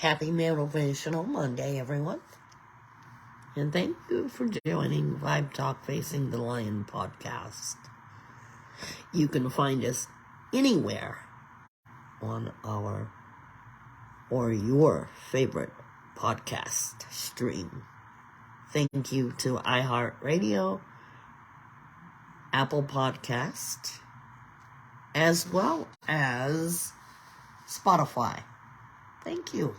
Happy Motivational Monday, everyone. And thank you for joining Vibe Talk Facing the Lion podcast. You can find us anywhere on our or your favorite podcast stream. Thank you to iHeartRadio, Apple Podcast, as well as Spotify. Thank you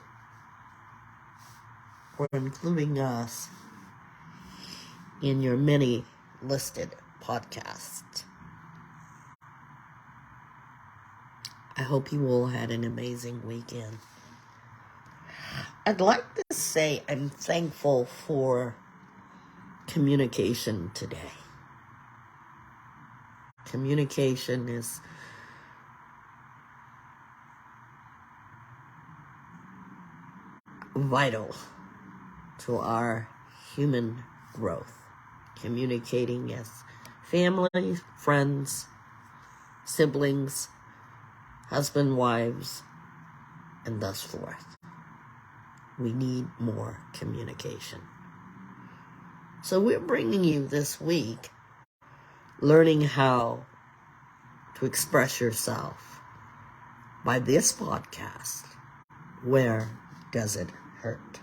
for including us in your many listed podcasts. I hope you all had an amazing weekend. I'd like to say I'm thankful for communication today. Communication is vital to our human growth. Communicating as family, friends, siblings, husband, wives, and thus forth. We need more communication. So we're bringing you this week learning how to express yourself by this podcast. Where does it hurt?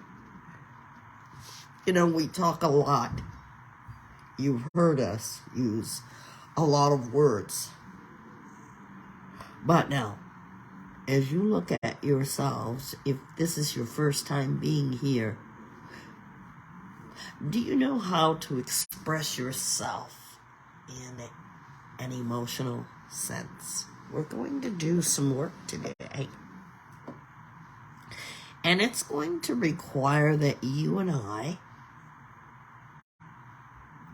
You know, we talk a lot. You've heard us use a lot of words. But now, as you look at yourselves, if this is your first time being here, do you know how to express yourself in an emotional sense? We're going to do some work today. And it's going to require that you and I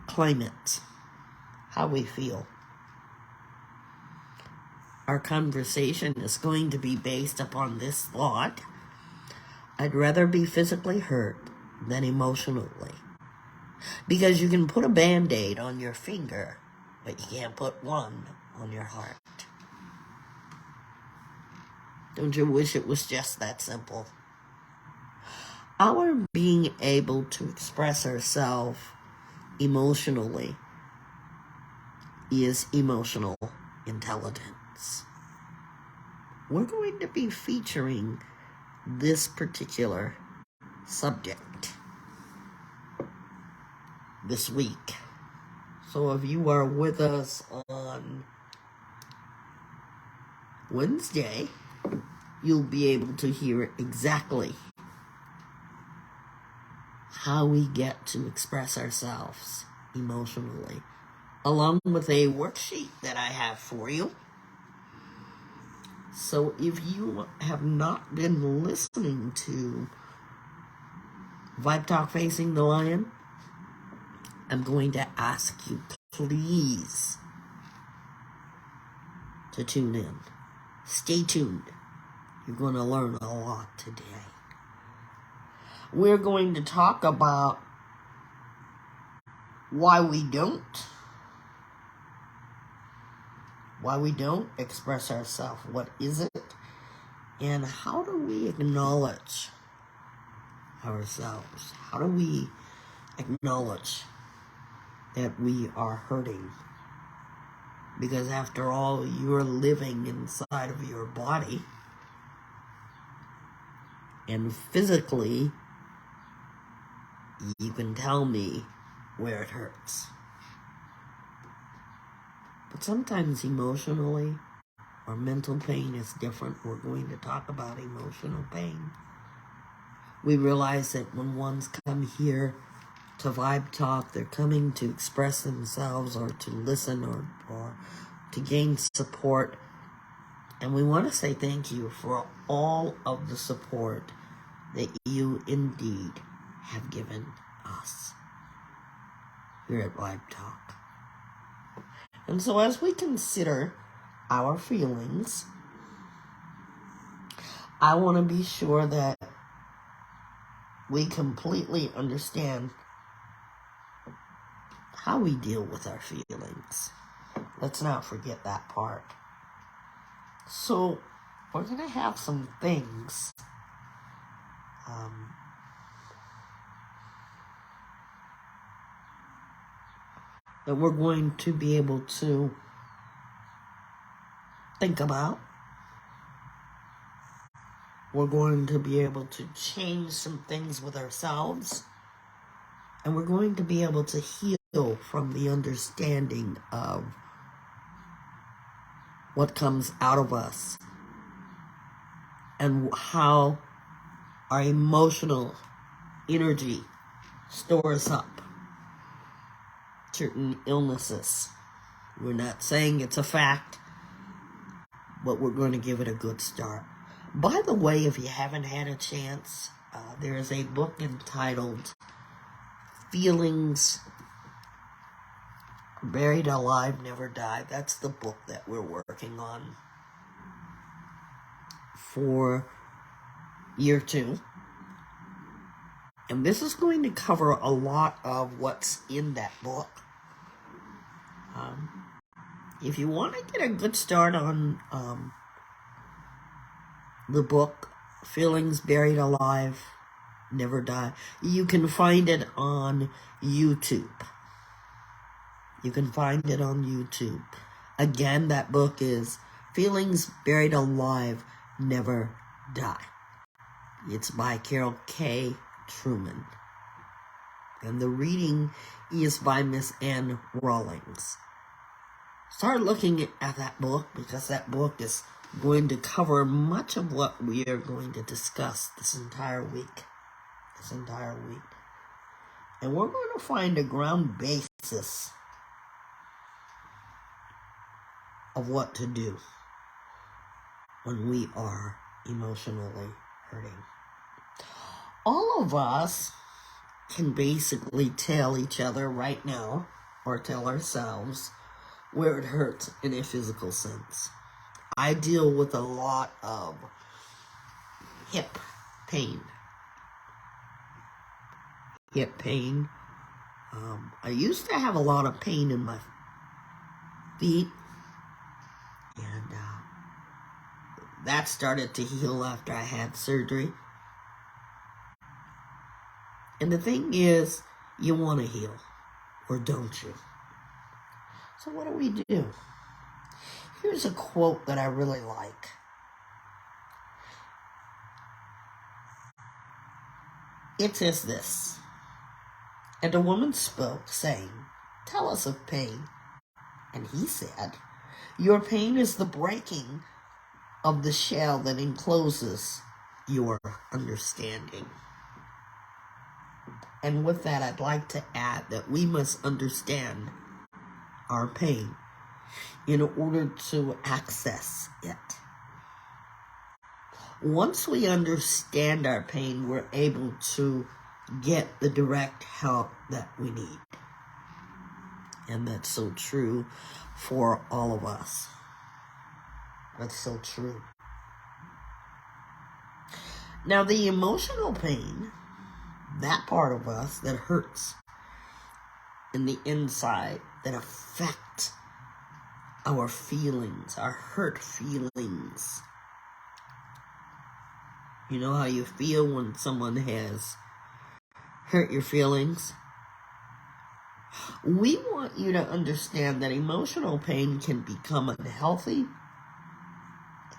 claim it, how we feel. Our conversation is going to be based upon this thought: I'd rather be physically hurt than emotionally. Because you can put a Band-Aid on your finger, but you can't put one on your heart. Don't you wish it was just that simple? Our being able to express ourselves emotionally is emotional intelligence. We're going to be featuring this particular subject this week. So if you are with us on Wednesday, you'll be able to hear exactly how we get to express ourselves emotionally, along with a worksheet that I have for you. So if you have not been listening to Vibe Talk Facing the Lion, I'm going to ask you, please, to tune in. Stay tuned. You're going to learn a lot today. We're going to talk about why we don't express ourselves. What is it? And how do we acknowledge ourselves? How do we acknowledge that we are hurting? Because after all, you're living inside of your body, and physically, you can tell me where it hurts. But sometimes emotionally or mental pain is different. We're going to talk about emotional pain. We realize that when ones come here to Vibe Talk, they're coming to express themselves or to listen or to gain support. And we want to say thank you for all of the support that you indeed have given us here at Vibe Talk. And so as we consider our feelings, I want to be sure that we completely understand how we deal with our feelings. Let's not forget that part. So, we're going to have some things that we're going to be able to think about. We're going to be able to change some things with ourselves. And we're going to be able to heal from the understanding of what comes out of us and how our emotional energy stores up certain illnesses. We're not saying it's a fact, but we're going to give it a good start. By the way, if you haven't had a chance, there is a book entitled Feelings Buried Alive Never Die. That's the book that we're working on for year 2. And this is going to cover a lot of what's in that book. If you want to get a good start on the book, Feelings Buried Alive Never Die, you can find it on YouTube. You can find it on YouTube. Again, that book is Feelings Buried Alive Never Die. It's by Carol K. Truman. And the reading is by Miss Anne Rawlings. Start looking at that book, because that book is going to cover much of what we are going to discuss this entire week. And we're going to find a ground basis of what to do when we are emotionally hurting. All of us can basically tell each other right now, or tell ourselves, where it hurts in a physical sense. I deal with a lot of hip pain. I used to have a lot of pain in my feet, and that started to heal after I had surgery. And the thing is, you want to heal, or don't you? So what do we do? Here's a quote that I really like. It says this: "And a woman spoke, saying, 'Tell us of pain.' And he said, 'Your pain is the breaking of the shell that encloses your understanding.'" And with that, I'd like to add that we must understand our pain in order to access it. Once we understand our pain, we're able to get the direct help that we need. And that's so true for all of us. That's so true. Now, the emotional pain, that part of us that hurts in the inside, that affect our feelings, our hurt feelings. You know how you feel when someone has hurt your feelings? We want you to understand that emotional pain can become unhealthy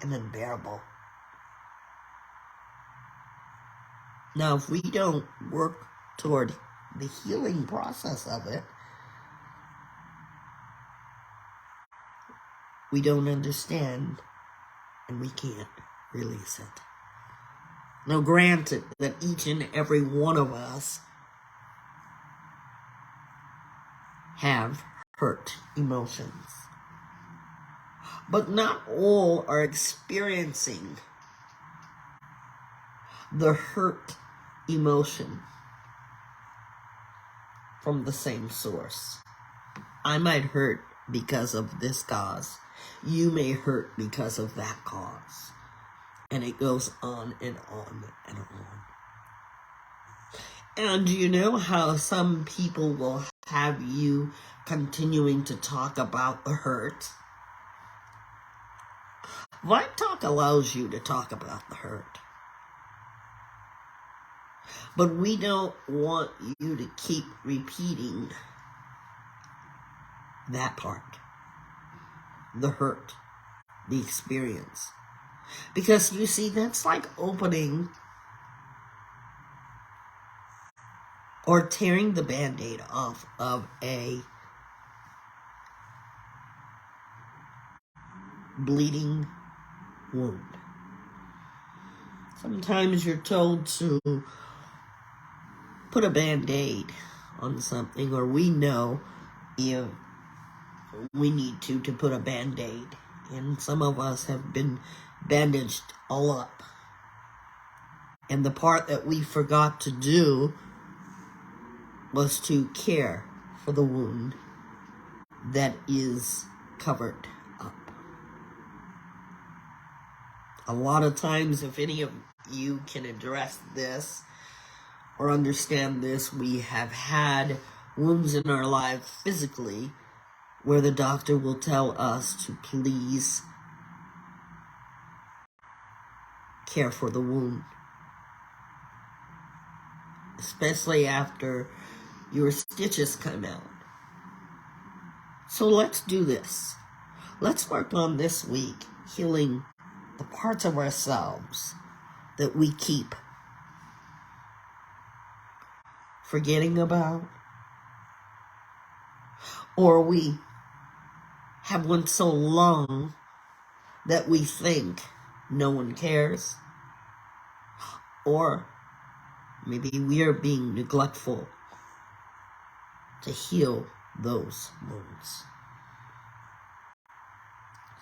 and unbearable. Now, if we don't work toward the healing process of it, we don't understand, and we can't release it. Now, granted that each and every one of us have hurt emotions, but not all are experiencing the hurt emotion from the same source. I might hurt because of this cause. You may hurt because of that cause. And it goes on and on and on. And you know how some people will have you continuing to talk about the hurt? Vibe Talk allows you to talk about the hurt. But we don't want you to keep repeating that part, the hurt, the experience. Because you see, that's like opening or tearing the Band-Aid off of a bleeding wound. Sometimes you're told to put a Band-Aid on something, or we know if we need to put a Band-Aid. And some of us have been bandaged all up. And the part that we forgot to do was to care for the wound that is covered up. A lot of times, if any of you can address this or understand this, we have had wounds in our life physically where the doctor will tell us to please care for the wound, especially after your stitches come out. So let's do this. Let's work on this week healing the parts of ourselves that we keep forgetting about, or we have went so long that we think no one cares, or maybe we are being neglectful to heal those wounds.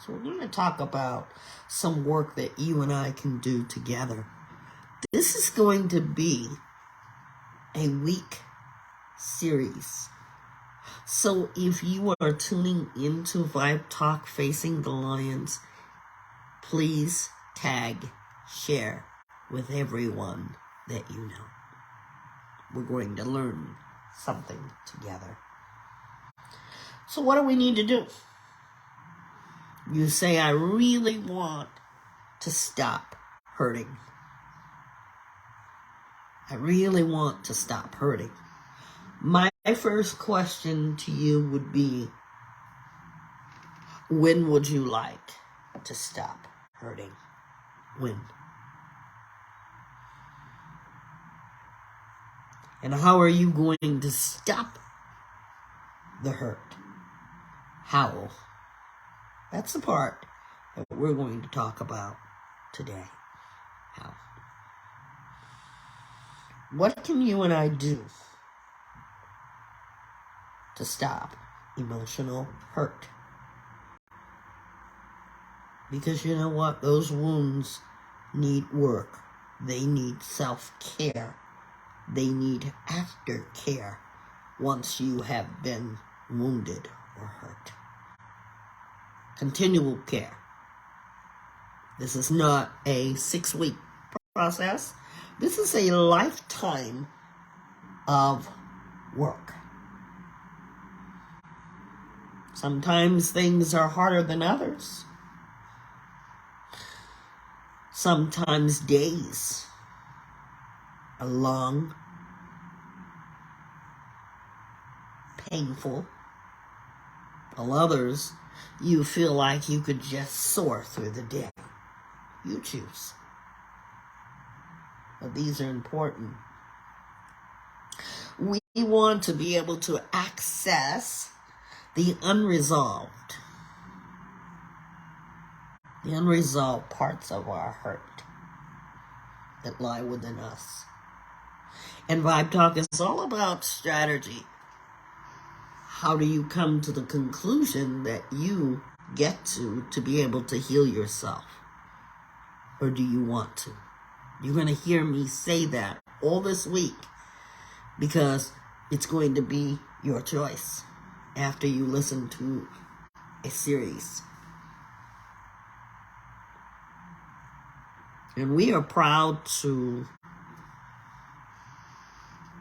So we're going to talk about some work that you and I can do together. This is going to be a week series. So if you are tuning into Vibe Talk Facing the Lions, please tag, share with everyone that you know. We're going to learn something together. So what do we need to do? You say, I really want to stop hurting. I really want to stop hurting. My first question to you would be, when would you like to stop hurting? When? And how are you going to stop the hurt? How? That's the part that we're going to talk about today. How? What can you and I do to stop emotional hurt? Because you know what? Those wounds need work. They need self-care. They need aftercare once you have been wounded or hurt. Continual care. This is not a 6-week process. This is a lifetime of work. Sometimes things are harder than others. Sometimes days are long, painful, while others you feel like you could just soar through the day. You choose. But these are important. We want to be able to access the unresolved parts of our hurt that lie within us. And Vibe Talk is all about strategy. How do you come to the conclusion that you get to be able to heal yourself? Or do you want to? You're going to hear me say that all this week because it's going to be your choice after you listen to a series. And we are proud to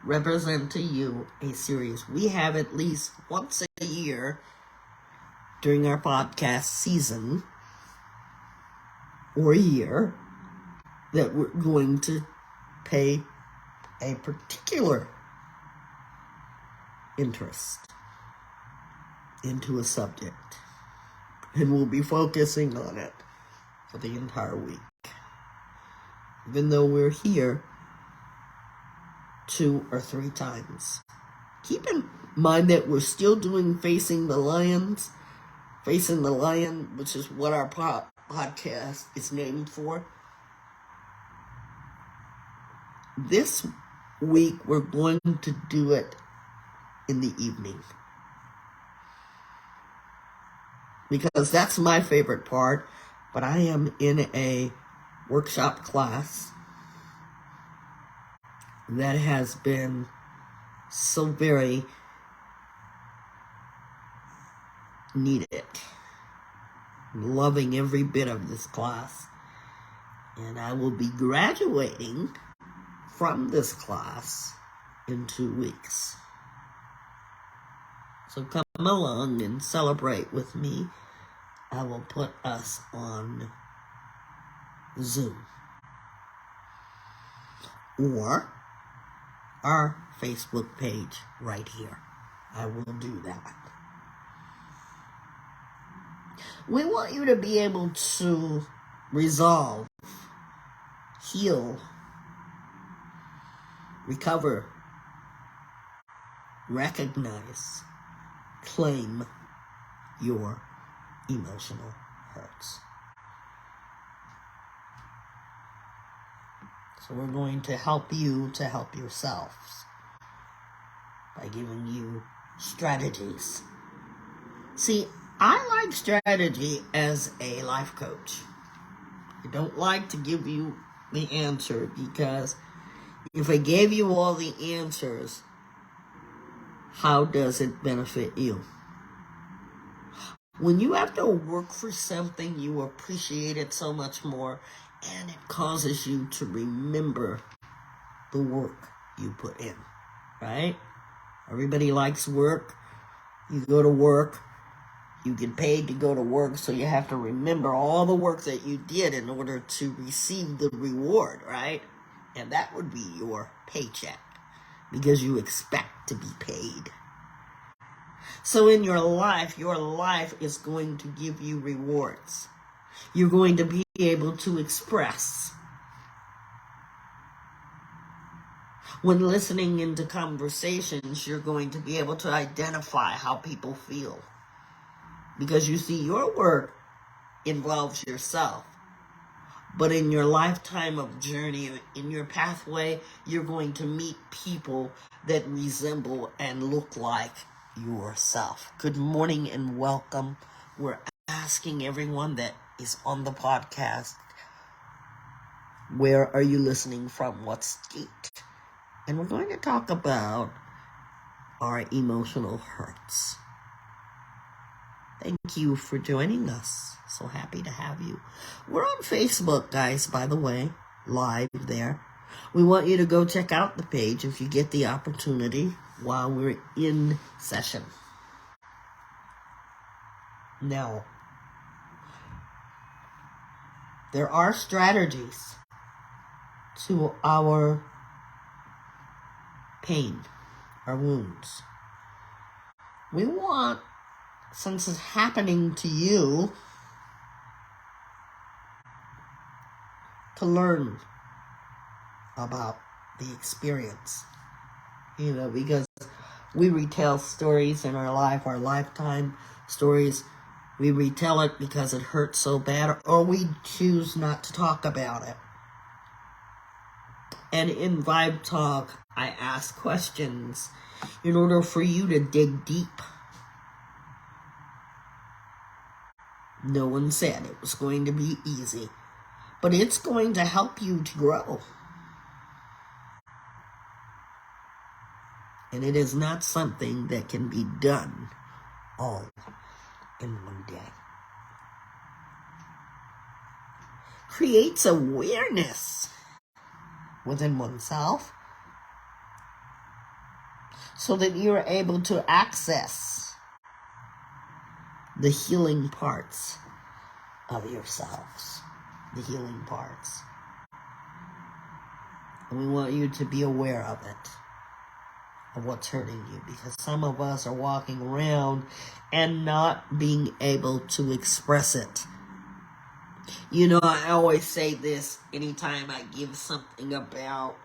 represent to you a series. We have at least once a year during our podcast season or a year that we're going to pay a particular interest into a subject, and we'll be focusing on it for the entire week. Even though we're here 2 or 3 times. Keep in mind that we're still doing Facing the Lion, which is what our podcast is named for. This week, we're going to do it in the evening, because that's my favorite part, but I am in a workshop class that has been so very needed. Loving every bit of this class. And I will be graduating from this class in 2 weeks. So come along and celebrate with me. I will put us on Zoom or our Facebook page right here. I will do that. We want you to be able to resolve, heal, recover, recognize, claim your emotional hurts. So we're going to help you to help yourselves by giving you strategies. See, I like strategy as a life coach. I don't like to give you the answer, because if I gave you all the answers, how does it benefit you? When you have to work for something, you appreciate it so much more, and it causes you to remember the work you put in, right? Everybody likes work. You go to work. You get paid to go to work, so you have to remember all the work that you did in order to receive the reward, right? And that would be your paycheck, because you expect to be paid. So in your life is going to give you rewards. You're going to be able to express. When listening into conversations, you're going to be able to identify how people feel. Because you see, your work involves yourself. But in your lifetime of journey, in your pathway, you're going to meet people that resemble and look like yourself. Good morning and welcome. We're asking everyone that is on the podcast, where are you listening from? What state? And we're going to talk about our emotional hurts. Thank you for joining us. So happy to have you. We're on Facebook, guys, by the way, live there. We want you to go check out the page if you get the opportunity while we're in session. Now, there are strategies to our pain, our wounds. We want, since it's happening to you, to learn about the experience. Because we retell stories in our life, our lifetime stories. We retell it because it hurts so bad, or we choose not to talk about it. And in Vibe Talk, I ask questions in order for you to dig deep. No one said it was going to be easy, but it's going to help you to grow. And it is not something that can be done all in one day. Creates awareness within oneself so that you're able to access the healing parts of yourselves. The healing parts. And we want you to be aware of it, of what's hurting you, because some of us are walking around and not being able to express it. You know, I always say this anytime I give something about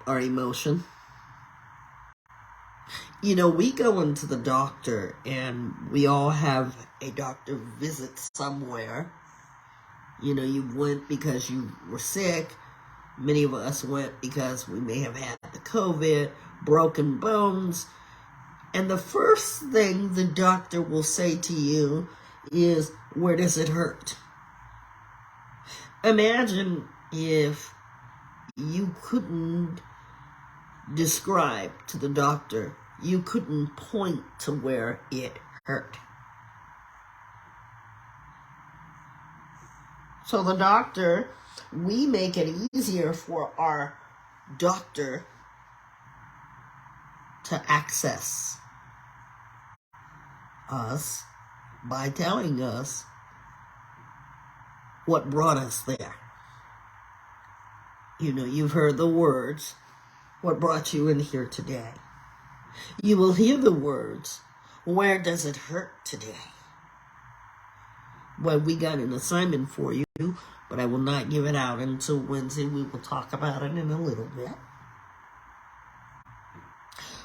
our emotion. You know, we go into the doctor, and we all have a doctor visit somewhere. You know, you went because you were sick. Many of us went because we may have had the COVID, broken bones. And the first thing the doctor will say to you is, where does it hurt? Imagine if you couldn't describe to the doctor, you couldn't point to where it hurt. So the doctor, we make it easier for our doctor to access us by telling us what brought us there. You know, you've heard the words, what brought you in here today? You will hear the words, where does it hurt today? Well, we got an assignment for you, but I will not give it out until Wednesday. We will talk about it in a little bit.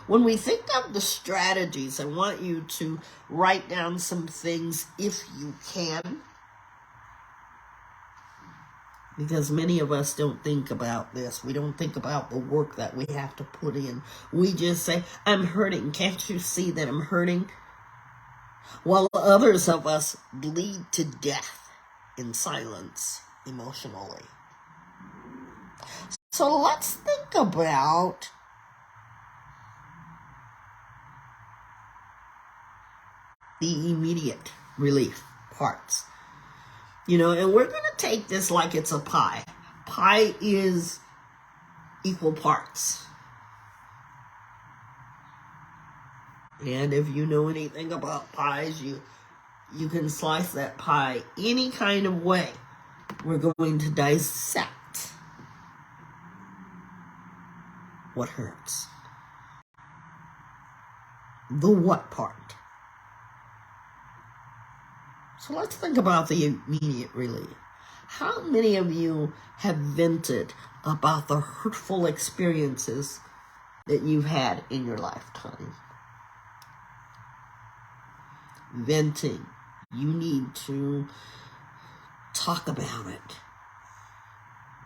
When we think of the strategies, I want you to write down some things if you can, because many of us don't think about this. We don't think about the work that we have to put in. We just say, I'm hurting. Can't you see that I'm hurting? While others of us bleed to death in silence emotionally. So let's think about the immediate relief parts. You know, and we're going to take this like it's a pie. Pie is equal parts. And if you know anything about pies, you can slice that pie any kind of way. We're going to dissect what hurts. The what part. So let's think about the immediate relief. How many of you have vented about the hurtful experiences that you've had in your lifetime? Venting. You need to talk about it.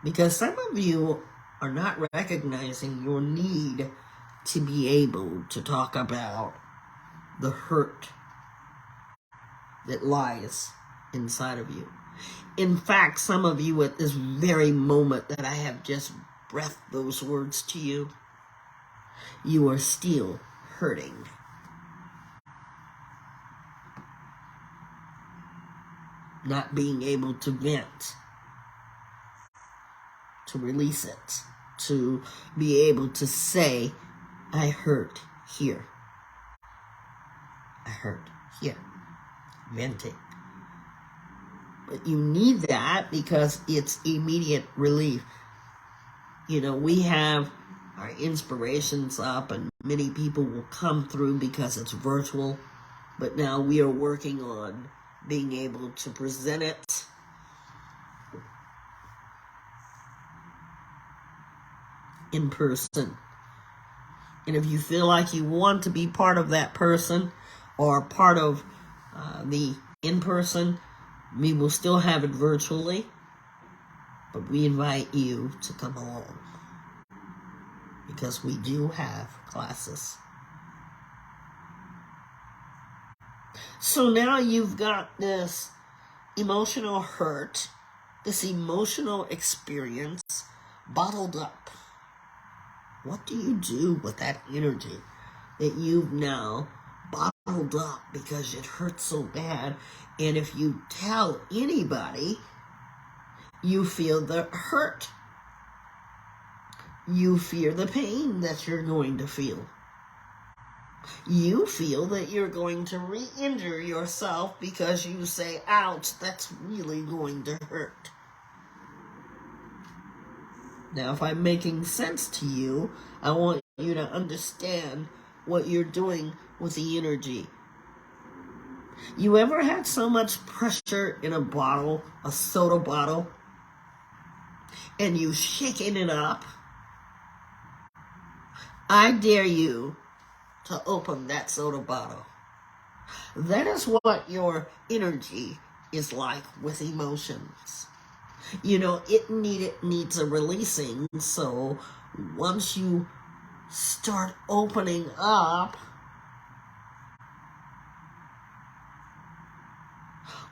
Because some of you are not recognizing your need to be able to talk about the hurt that lies inside of you. In fact, some of you at this very moment that I have just breathed those words to you, you are still hurting. Not being able to vent, to release it, to be able to say, I hurt here. I hurt here. Venting. But you need that because it's immediate relief. You know, we have our inspirations up and many people will come through because it's virtual. But now we are working on being able to present it in person. And if you feel like you want to be part of that person or part of the in-person, we will still have it virtually, but we invite you to come along because we do have classes. So now you've got this emotional hurt, this emotional experience bottled up. What do you do with that energy that you've now bottled up because it hurts so bad? And if you tell anybody, you feel the hurt. You fear the pain that you're going to feel. You feel that you're going to re-injure yourself because you say, ouch, that's really going to hurt. Now, if I'm making sense to you, I want you to understand what you're doing with the energy. You ever had so much pressure in a bottle, a soda bottle, and you shaking it up? I dare you to open that soda bottle. That is what your energy is like with emotions. You know, it needs a releasing. So once you start opening up,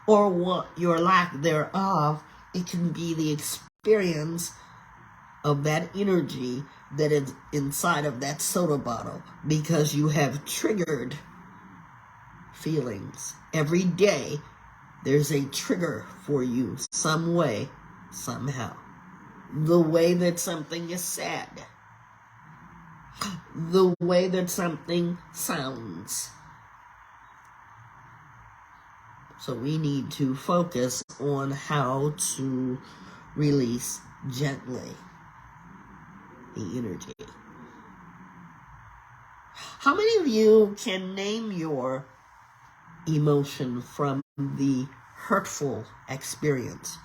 or what your lack thereof, it can be the experience of that energy that is inside of that soda bottle, because you have triggered feelings. Every day there's a trigger for you, some way, somehow. The way that something is said, the way that something sounds. So we need to focus on how to release gently the energy. How many of you can name your emotion from the hurtful experience?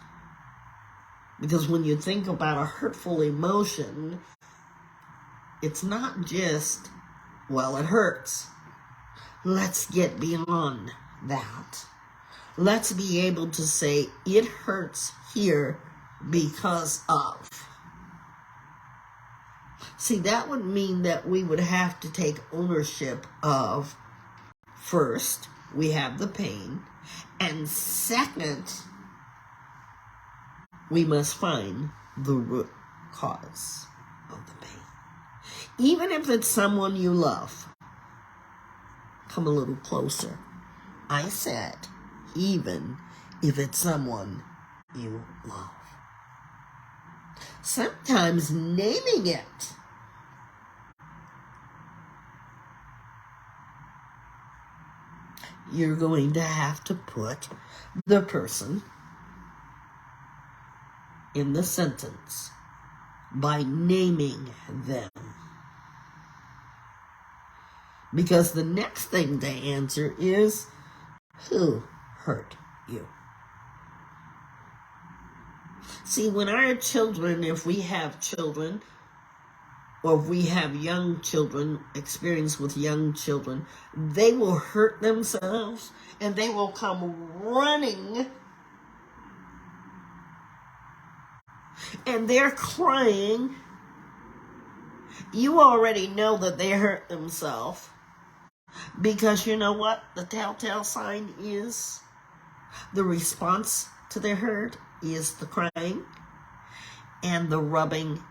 Because when you think about a hurtful emotion, it's not just, well, it hurts. Let's get beyond that. Let's be able to say, it hurts here because of. See, that would mean that we would have to take ownership of, first, we have the pain, and second, we must find the root cause of the pain. Even if it's someone you love, come a little closer. I said, even if it's someone you love. Sometimes naming it you're going to have to put the person in the sentence by naming them. Because the next thing to answer is, who hurt you? See, when our children, if we have children, or if we have young children, experience with young children, they will hurt themselves and they will come running and they're crying. You already know that they hurt themselves, because you know what the telltale sign is? The response to their hurt is the crying and the rubbing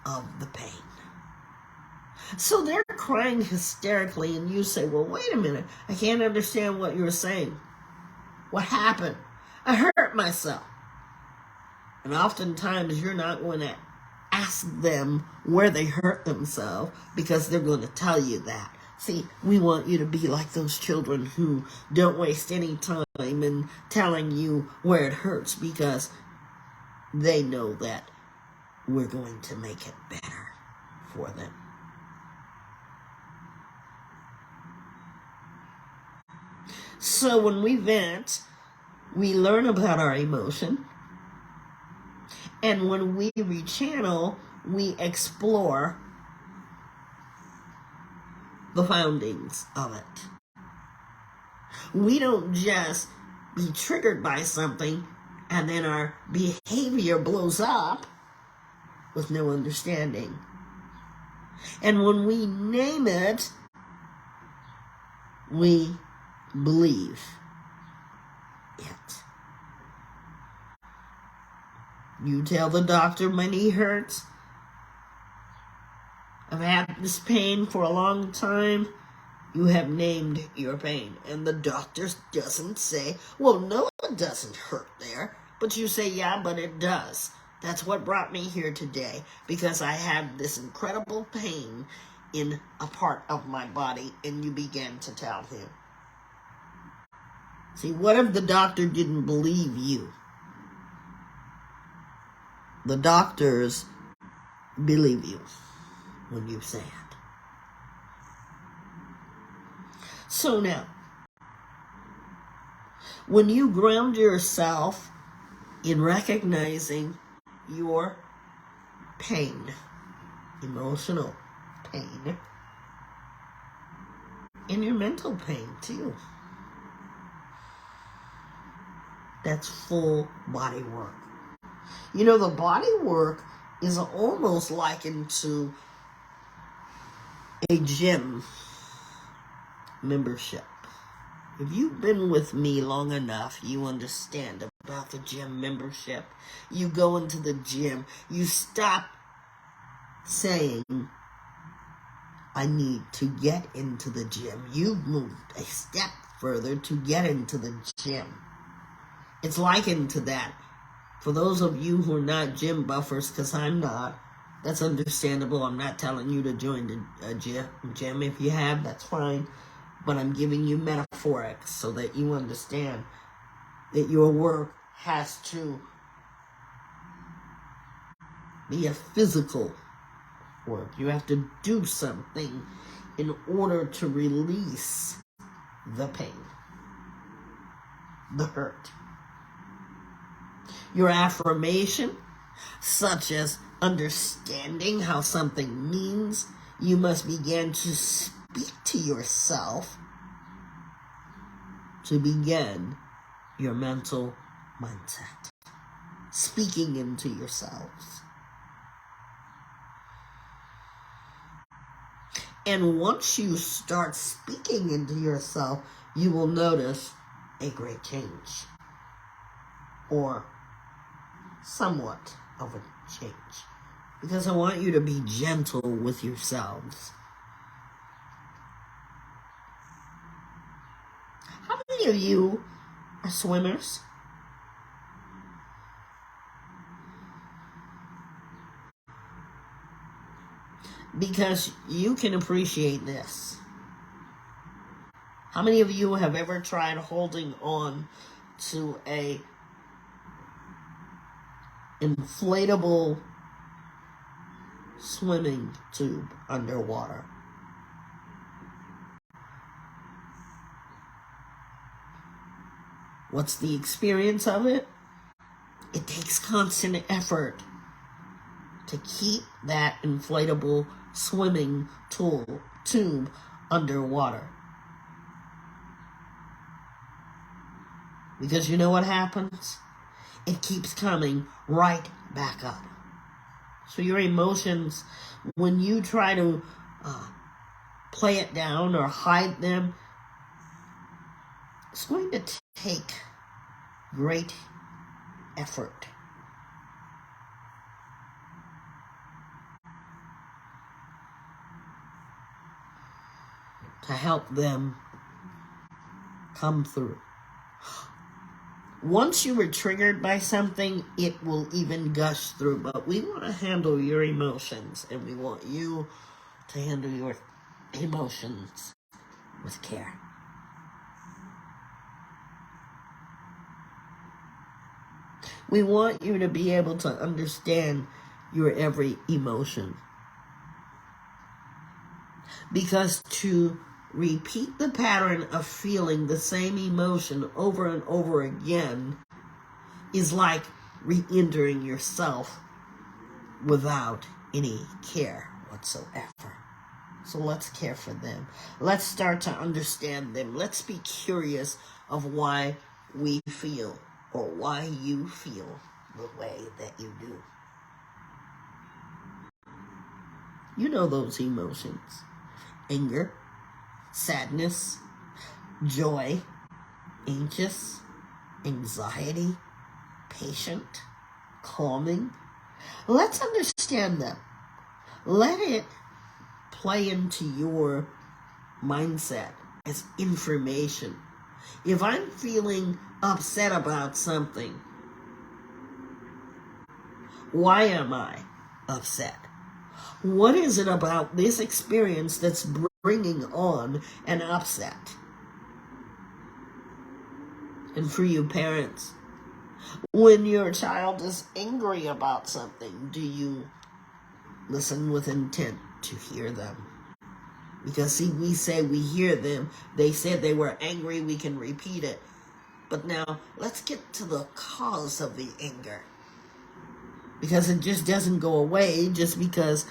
of the pain. So they're crying hysterically, and you say, well, wait a minute, I can't understand what you're saying. What happened? I hurt myself. And oftentimes you're not going to ask them where they hurt themselves, because they're going to tell you that. See, we want you to be like those children who don't waste any time in telling you where it hurts, because they know that we're going to make it better for them. So when we vent, we learn about our emotion. And when we rechannel, we explore the foundings of it. We don't just be triggered by something and then our behavior blows up with no understanding. And when we name it, we believe it. You tell the doctor my knee hurts. I've had this pain for a long time. You have named your pain. And the doctor doesn't say, well, no, it doesn't hurt there. But you say, yeah, but it does. That's what brought me here today, because I have this incredible pain in a part of my body. And you began to tell him. See, what if the doctor didn't believe you? The doctors believe you when you say it. So now, when you ground yourself in recognizing your pain, emotional pain, and your mental pain too, that's full body work. You know, the body work is almost likened to a gym membership. If you've been with me long enough, you understand about the gym membership. You go into the gym, you stop saying, I need to get into the gym. You've moved a step further to get into the gym. It's likened to that. For those of you who are not gym buffers, because I'm not, that's understandable. I'm not telling you to join a gym. If you have, that's fine. But I'm giving you metaphorics so that you understand that your work has to be a physical work. You have to do something in order to release the pain, the hurt. Your affirmation, such as understanding how something means, you must begin to speak to yourself to begin your mental mindset. Speaking into yourselves. And once you start speaking into yourself, you will notice a great change. Or somewhat of a change. Because I want you to be gentle with yourselves. How many of you are swimmers? Because you can appreciate this. How many of you have ever tried holding on to a inflatable swimming tube underwater? What's the experience of it? It takes constant effort to keep that inflatable swimming tube underwater. Because you know what happens? It keeps coming right back up. So your emotions, when you try to play it down or hide them, it's going to take great effort. To help them come through. Once you were triggered by something, it will even gush through. But we want to handle your emotions, and we want you to handle your emotions with care. We want you to be able to understand your every emotion. Because to repeat the pattern of feeling the same emotion over and over again is like re-entering yourself without any care whatsoever. So let's care for them. Let's start to understand them. Let's be curious of why we feel or why you feel the way that you do. You know those emotions. Anger, sadness, joy, anxious, anxiety, patient, calming. Let's understand them. Let it play into your mindset as information. If I'm feeling upset about something, why am I upset? What is it about this experience that's bringing on an upset? And for you parents, when your child is angry about something, do you Listen with intent to hear them. Because see, we say we hear them. They said they were angry. We can repeat it. But now, let's get to the cause of the anger. Because it just doesn't go away just because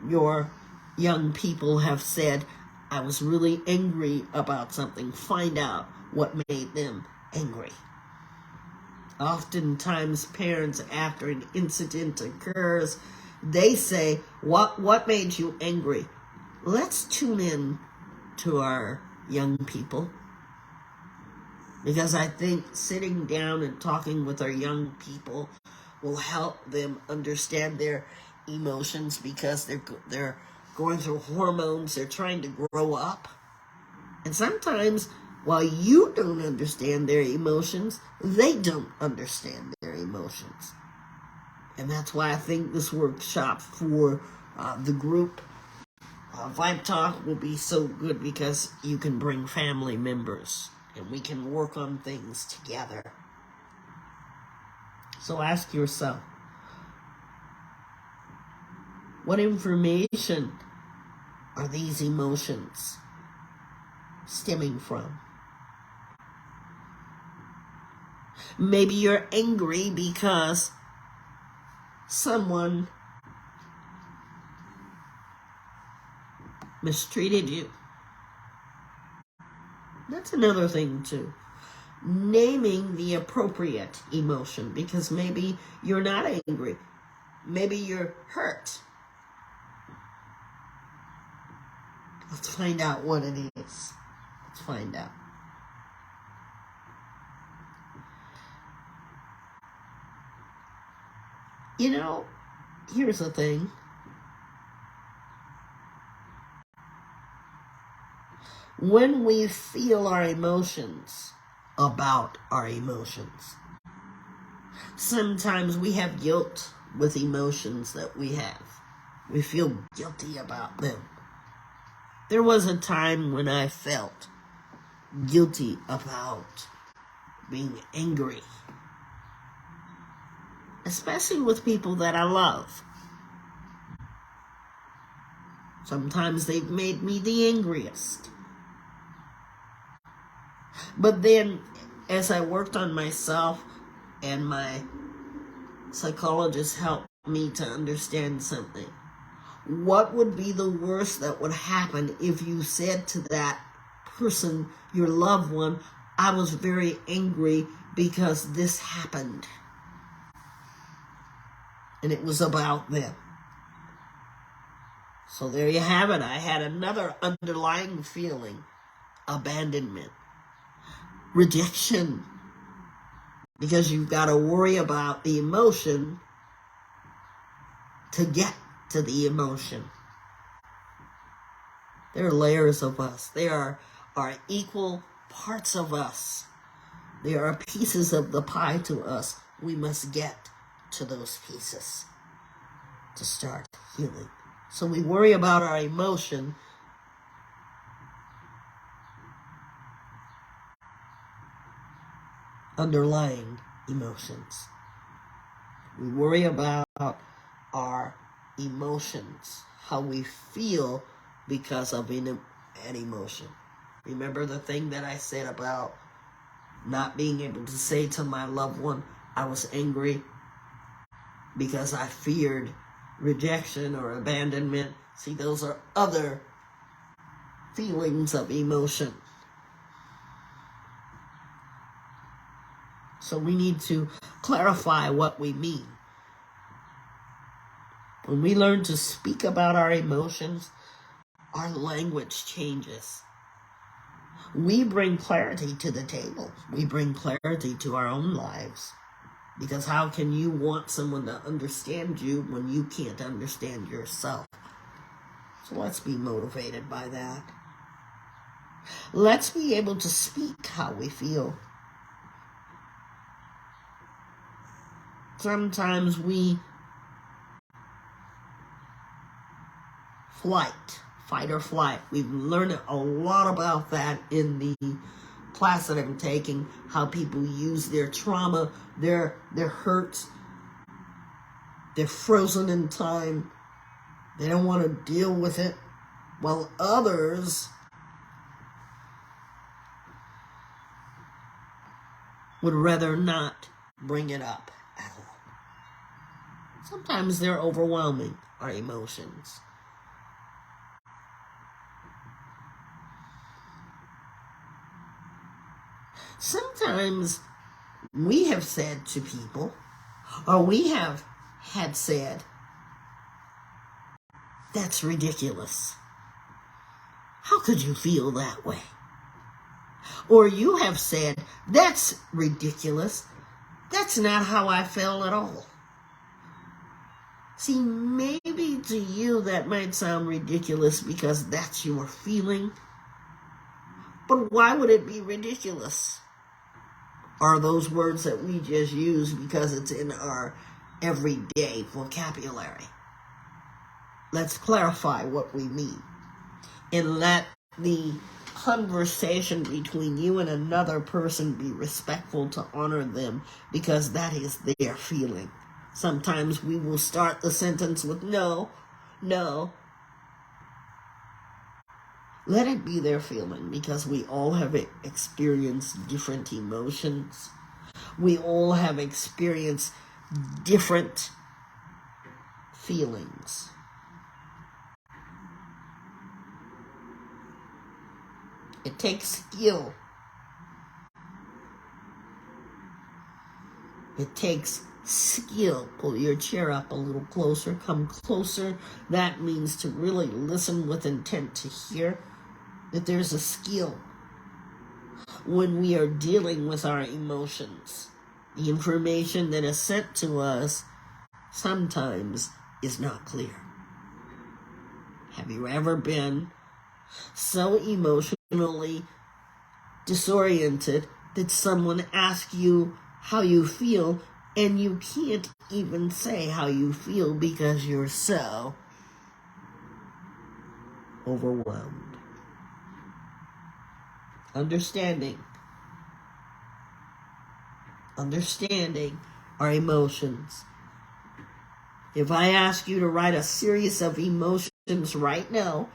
your young people have said, I was really angry about something. Find out what made them angry. Oftentimes, parents, after an incident occurs, they say, what made you angry? Let's tune in to our young people. Because I think sitting down and talking with our young people will help them understand their emotions, because they're going through hormones, they're trying to grow up. And sometimes, while you don't understand their emotions, they don't understand their emotions. And that's why I think this workshop for the group Vibe Talk will be so good, because you can bring family members and we can work on things together. So ask yourself, what information are these emotions stemming from? Maybe you're angry because someone mistreated you. That's another thing too. Naming the appropriate emotion, because maybe you're not angry. Maybe you're hurt. Let's find out what it is. Let's find out. You know, here's the thing. When we feel our emotions about our emotions, sometimes we have guilt with emotions that we have. We feel guilty about them. There was a time when I felt guilty about being angry, especially with people that I love. Sometimes they've made me the angriest. But then, as I worked on myself, and my psychologist helped me to understand something, what would be the worst that would happen if you said to that person, your loved one, I was very angry because this happened. And it was about them. So there you have it. I had another underlying feeling: abandonment, rejection. Because you've got to worry about the emotion to get to the emotion. There are layers of us. There are equal parts of us. There are pieces of the pie to us. We must get to those pieces to start healing. So we worry about our emotion underlying emotions. We worry about our emotions, how we feel because of an emotion. Remember the thing that I said about not being able to say to my loved one, I was angry because I feared rejection or abandonment. See, those are other feelings of emotion. So we need to clarify what we mean. When we learn to speak about our emotions, our language changes. We bring clarity to the table. We bring clarity to our own lives. Because how can you want someone to understand you when you can't understand yourself? So let's be motivated by that. Let's be able to speak how we feel. Sometimes we fight or flight. We've learned a lot about that in the class that I'm taking, how people use their trauma, their hurts. They're frozen in time. They don't want to deal with it, while others would rather not bring it up at all. Sometimes they're overwhelming, our emotions. Sometimes we have said to people, or we have had said, that's ridiculous. How could you feel that way? Or you have said, that's ridiculous. That's not how I felt at all. See, maybe to you that might sound ridiculous because that's your feeling. But why would it be ridiculous? Are those words that we just use because it's in our everyday vocabulary? Let's clarify what we mean. And let the conversation between you and another person be respectful to honor them, because that is their feeling. Sometimes we will start the sentence with no. Let it be their feeling, because we all have experienced different emotions. We all have experienced different feelings. It takes skill. It takes skill. Pull your chair up a little closer. Come closer. That means to really listen with intent to hear that there's a skill when we are dealing with our emotions. The information that is sent to us sometimes is not clear. Have you ever been so emotionally disoriented that someone asks you how you feel and you can't even say how you feel because you're so overwhelmed? Understanding our emotions. If I ask you to write a series of emotions right now,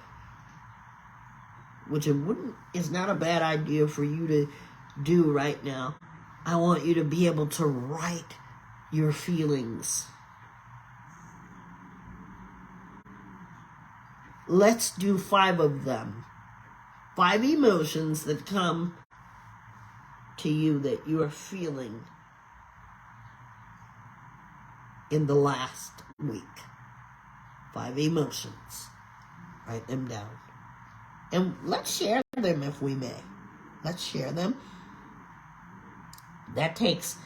which is not a bad idea for you to do right now, I want you to be able to write your feelings. Let's do 5 of them. 5 emotions that come to you that you are feeling in the last week. 5 emotions. Write them down. And let's share them if we may. Let's share them. That takes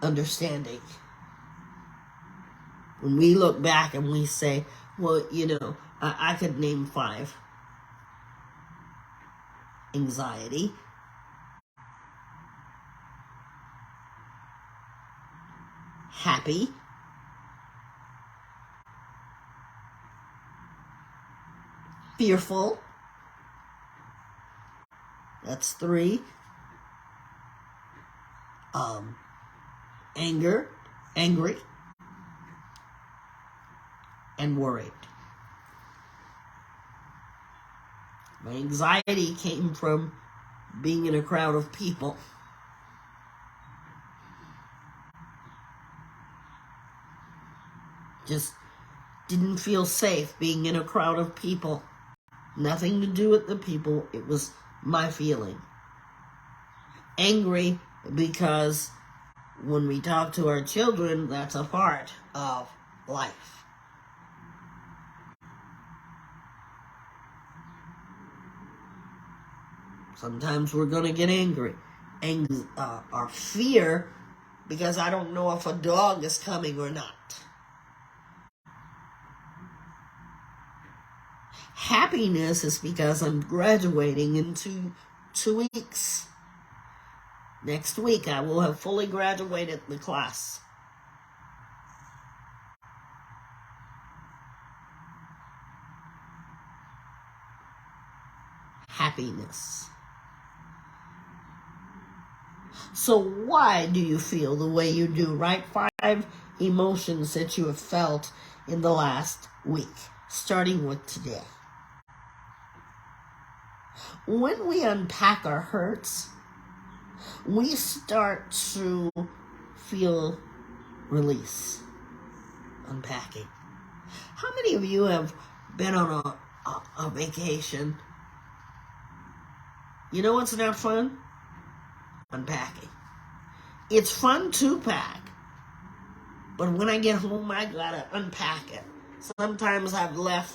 understanding. When we look back and we say, well, I could name 5. Anxiety. Happy. Fearful. That's 3. Angry, and worried. My anxiety came from being in a crowd of people. Just didn't feel safe being in a crowd of people. Nothing to do with the people. It was my feeling. Angry because when we talk to our children, that's a part of life. Sometimes we're going to get angry. Our fear, because I don't know if a dog is coming or not. Happiness is because I'm graduating in 2 weeks. Next week, I will have fully graduated the class. Happiness. So why do you feel the way you do? Write 5 emotions that you have felt in the last week, starting with today. When we unpack our hurts, we start to feel release. Unpacking. How many of you have been on a vacation? You know what's not fun? Unpacking. It's fun to pack, but when I get home, I gotta unpack it. Sometimes I've left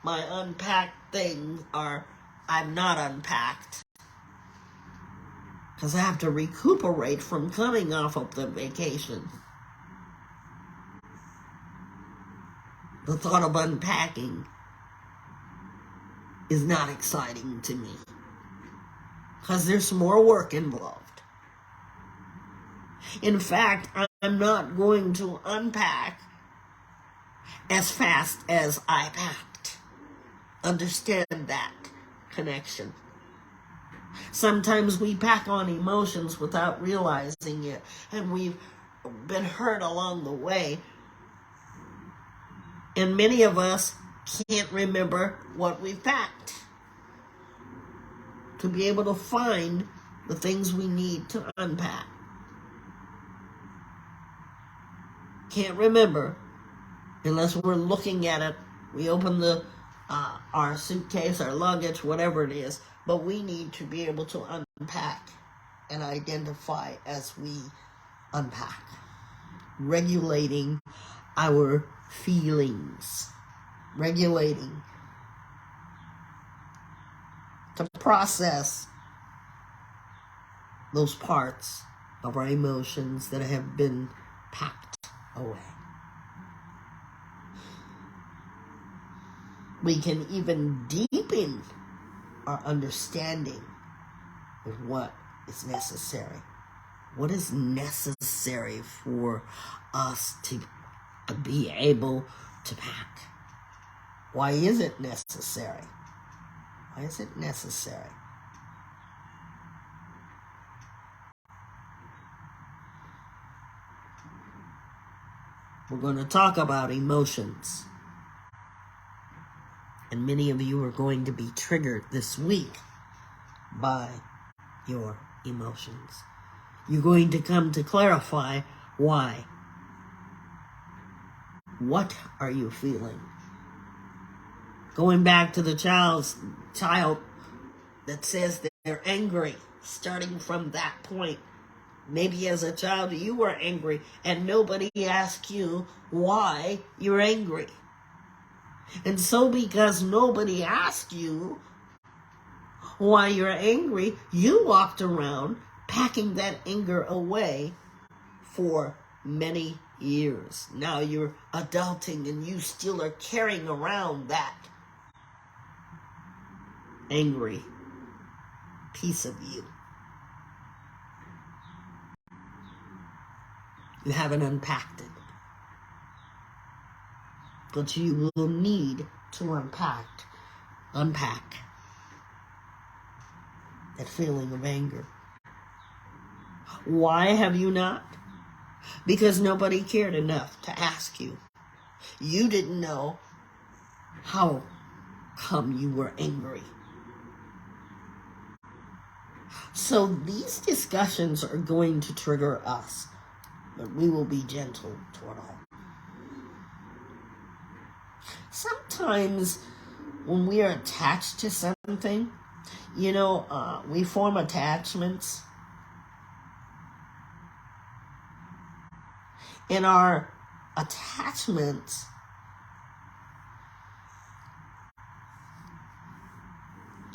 my unpacked things, or I'm not unpacked, because I have to recuperate from coming off of the vacation. The thought of unpacking is not exciting to me, because there's more work involved. In fact, I'm not going to unpack as fast as I packed. Understand that connection. Sometimes we pack on emotions without realizing it, and we've been hurt along the way. And many of us can't remember what we packed to be able to find the things we need to unpack. Can't remember unless we're looking at it. We open our suitcase, our luggage, whatever it is, but we need to be able to unpack and identify as we unpack. Regulating our feelings. Regulating to process those parts of our emotions that have been packed away. We can even deepen our understanding of what is necessary. What is necessary for us to be able to pack? Why is it necessary? Why is it necessary? We're going to talk about emotions. And many of you are going to be triggered this week by your emotions. You're going to come to clarify why. What are you feeling? Going back to the child that says that they're angry, starting from that point. Maybe as a child you were angry and nobody asked you why you're angry. And so because nobody asked you why you're angry, you walked around packing that anger away for many years. Now you're adulting and you still are carrying around that angry piece of you. You haven't unpacked it. But you will need to unpack that feeling of anger. Why have you not? Because nobody cared enough to ask you. You didn't know how come you were angry. So these discussions are going to trigger us, but we will be gentle toward all. Sometimes when we are attached to something, we form attachments. And our attachments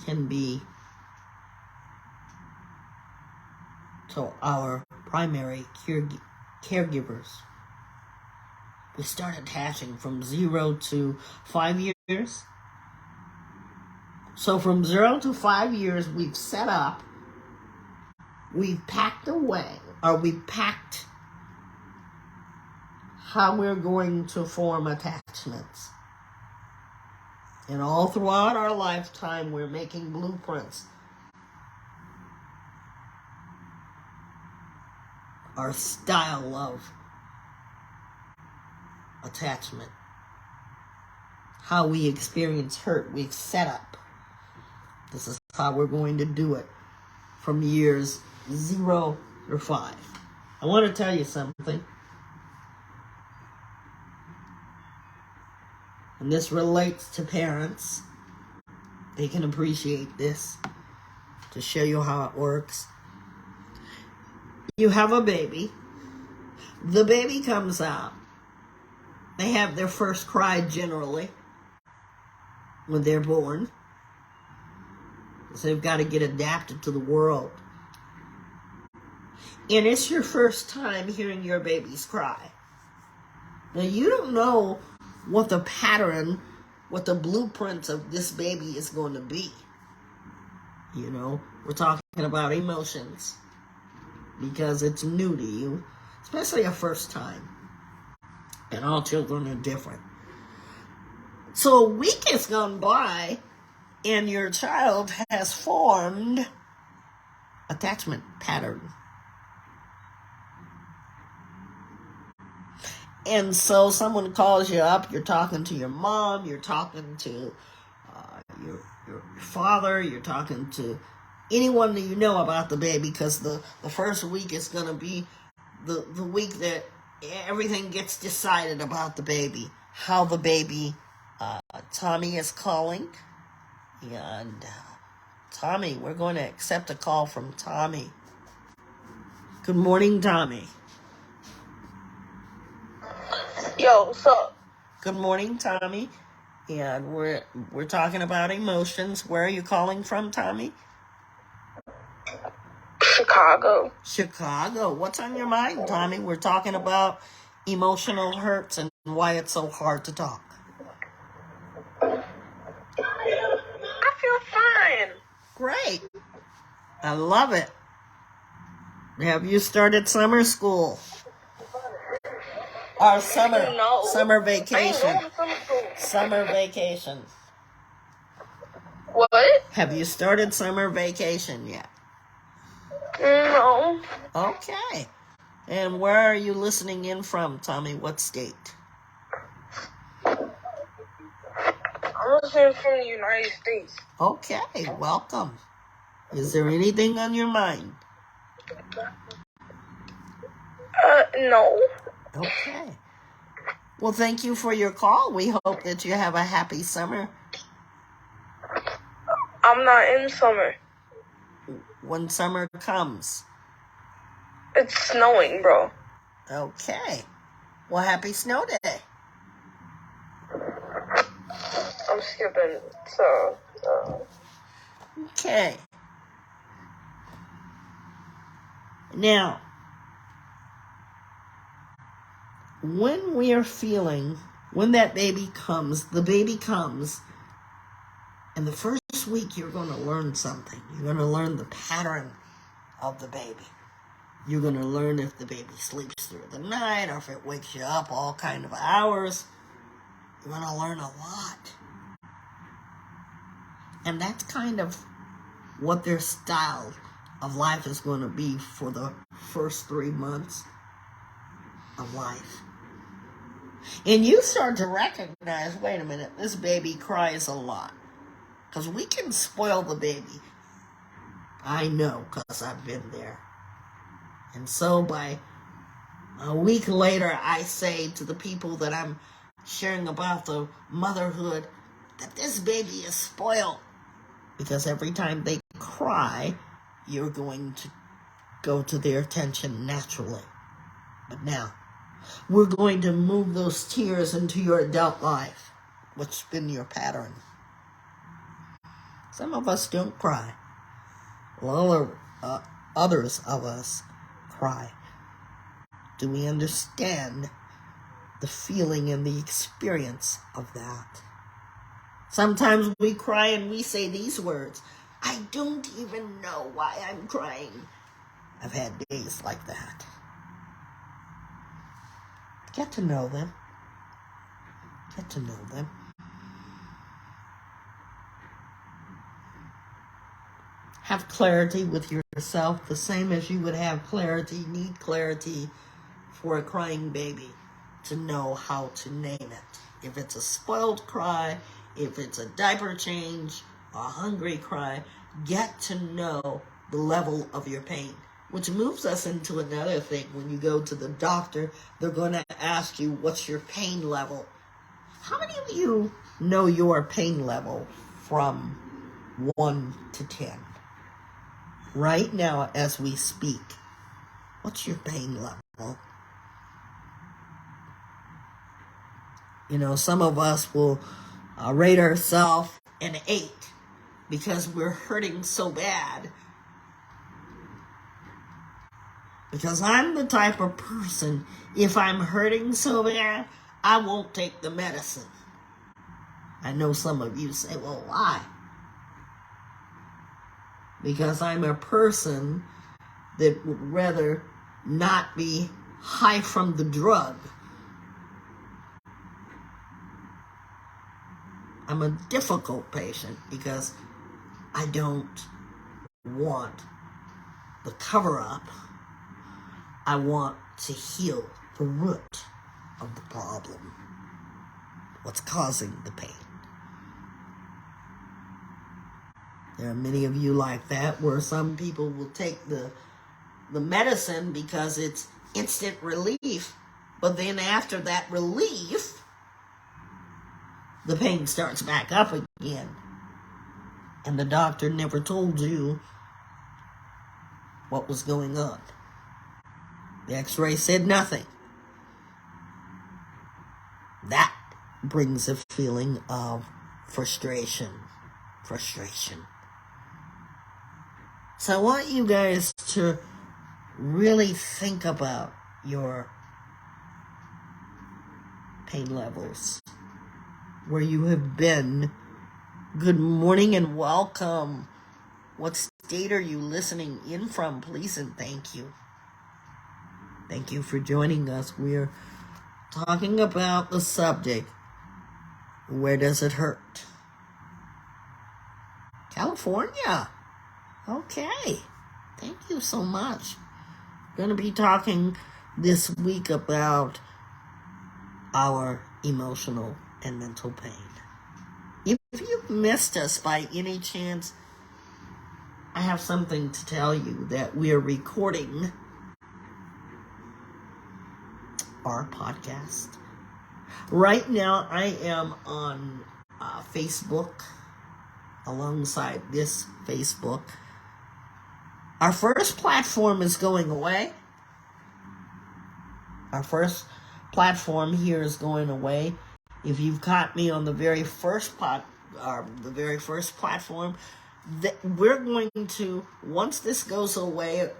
can be to our primary caregivers. We start attaching from 0 to 5 years. So from 0 to 5 years, we've set up, we've packed away, or we've packed how we're going to form attachments. And all throughout our lifetime, we're making blueprints our style of attachment. How we experience hurt, we set up. This is how we're going to do it from years 0 through 5. I want to tell you something. And this relates to parents. They can appreciate this to show you how it works. You have a baby. The baby comes out. They have their first cry generally when they're born. So they've got to get adapted to the world. And it's your first time hearing your baby's cry. Now you don't know what the pattern, what the blueprint of this baby is going to be. You know, we're talking about emotions because it's new to you, especially a first time. And all children are different. So a week has gone by and your child has formed attachment pattern. And so someone calls you up, you're talking to your mom, you're talking to your father, you're talking to anyone that you know about the baby, because the first week is going to be the week that everything gets decided about the baby. How the baby, Tommy is calling. And Tommy, we're going to accept a call from Tommy. Good morning, Tommy. Yo, what's up? Good morning, Tommy. And we're talking about emotions. Where are you calling from, Tommy? Chicago. Chicago. What's on your mind, Tommy? We're talking about emotional hurts and why it's so hard to talk. I feel fine. Great. I love it. Have you started summer school? Or summer vacation. Summer vacation. What? Have you started summer vacation yet? No. Okay. And where are you listening in from, Tommy? What state? I'm listening from the United States. Okay, welcome. Is there anything on your mind? No. Okay. Well, thank you for your call. We hope that you have a happy summer. I'm not in summer. When summer comes. It's snowing, bro. Okay. Well, happy snow day. I'm skipping, so... Okay. Now, when we are feeling, when that baby comes, the baby comes, and the first week you're going to learn something. You're going to learn the pattern of the baby. You're going to learn if the baby sleeps through the night or if it wakes you up all kind of hours. You're going to learn a lot. And that's kind of what their style of life is going to be for the first 3 months of life. And you start to recognize, wait a minute, this baby cries a lot. Because we can spoil the baby. I know, because I've been there. And so by a week later, I say to the people that I'm sharing about the motherhood, that this baby is spoiled. Because every time they cry, you're going to go to their attention naturally. But now, we're going to move those tears into your adult life, which has been your pattern. Some of us don't cry. Well, others of us cry. Do we understand the feeling and the experience of that? Sometimes we cry and we say these words, I don't even know why I'm crying. I've had days like that. Get to know them. Get to know them. have clarity with yourself, the same as you would need clarity for a crying baby to know how to name it. If it's a spoiled cry, if it's a diaper change, a hungry cry, get to know the level of your pain. Which moves us into another thing. When you go to the doctor, they're going to ask you, what's your pain level? How many of you know your pain level from 1 to 10? Right now, as we speak, what's your pain level? You know, some of us will rate ourselves an 8 because we're hurting so bad. Because I'm the type of person, if I'm hurting so bad, I won't take the medicine. I know some of you say, well, why? Because I'm a person that would rather not be high from the drug. I'm a difficult patient because I don't want the cover-up. I want to heal the root of the problem. What's causing the pain? There are many of you like that, where some people will take the medicine because it's instant relief, but then after that relief, the pain starts back up again. And the doctor never told you what was going on. The x-ray said nothing. That brings a feeling of frustration. So I want you guys to really think about your pain levels, where you have been. Good morning and welcome. What state are you listening in from, please, and thank you. Thank you for joining us. We're talking about the subject, where does it hurt? California. Okay. Thank you so much. We're going to be talking this week about our emotional and mental pain. If you've missed us by any chance, I have something to tell you, that we are recording our podcast. Right now, I am on Facebook, alongside this Facebook. Our first platform is going away. Our first platform here is going away. If you've caught me on the very first platform, we're going to, once this goes away,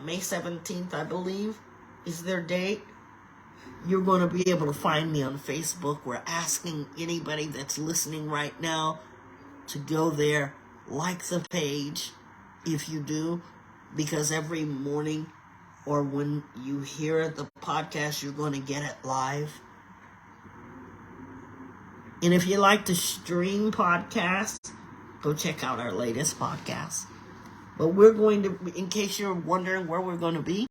May 17th, I believe, is their date. You're going to be able to find me on Facebook. We're asking anybody that's listening right now to go there, like the page, if you do, because every morning or when you hear the podcast, you're going to get it live. And if you like to stream podcasts, go check out our latest podcast. But we're going to, in case you're wondering where we're going to be,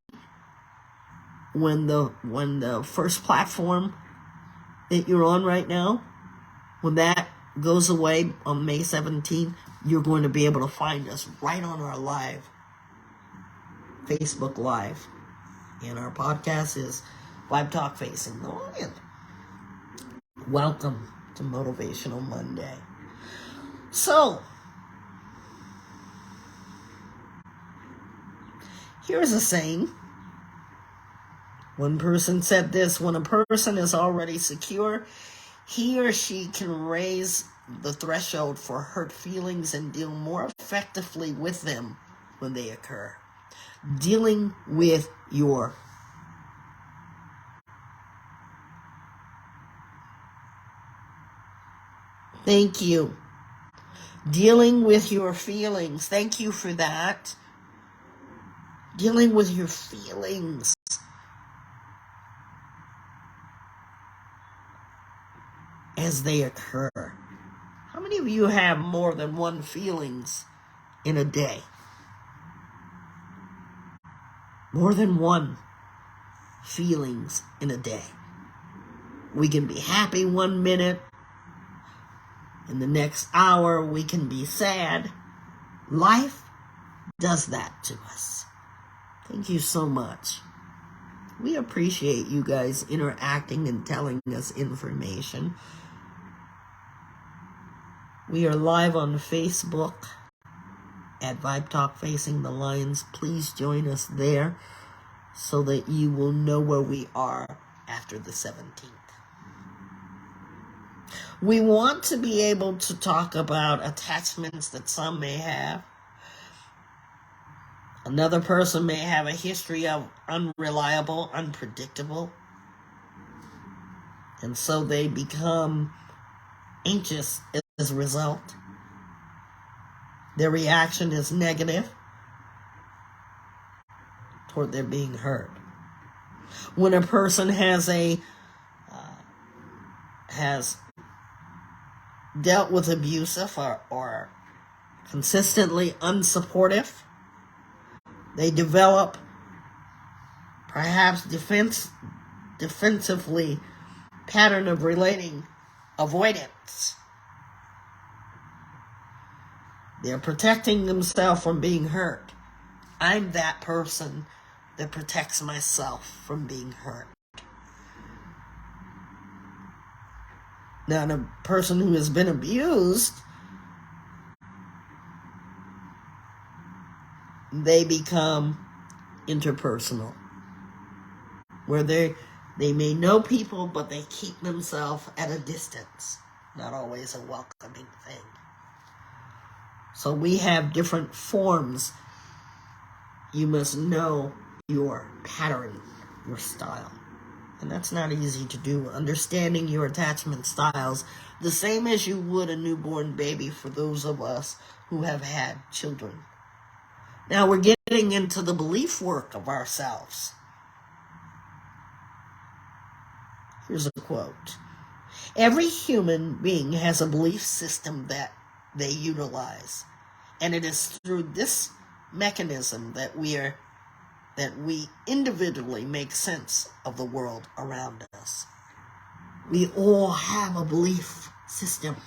when the first platform that you're on right now, when that goes away on May 17th, you're going to be able to find us right on our live Facebook Live. And our podcast is Vibe Talk Facing the Lion. Welcome to Motivational Monday. So, here's a saying. One person said this: when a person is already secure, he or she can raise the threshold for hurt feelings and deal more effectively with them when they occur. Dealing with your Thank you. Dealing with your feelings. Thank you for that. Dealing with your feelings. As they occur. How many of you have more than one feelings in a day? more than one feelings in a day. We can be happy 1 minute, and the next hour we can be sad. Life does that to us. Thank you so much. We appreciate you guys interacting and telling us information. We are live on Facebook at Vibe Talk Facing the Lions. Please join us there so that you will know where we are after the 17th. We want to be able to talk about attachments that some may have. Another person may have a history of unreliable, unpredictable, and so they become anxious as a result. Their reaction is negative toward their being hurt. When a person has dealt with abusive or consistently unsupportive, they develop perhaps defensively pattern of relating avoidance. They're protecting themselves from being hurt. I'm that person that protects myself from being hurt. Now, the person who has been abused, they become interpersonal, where they may know people, but they keep themselves at a distance. Not always a welcoming thing. So we have different forms. You must know your pattern, your style. And that's not easy to do. Understanding your attachment styles, the same as you would a newborn baby for those of us who have had children. Now we're getting into the belief work of ourselves. Here's a quote. Every human being has a belief system that they utilize. And it is through this mechanism that we individually make sense of the world around us. We all have a belief system.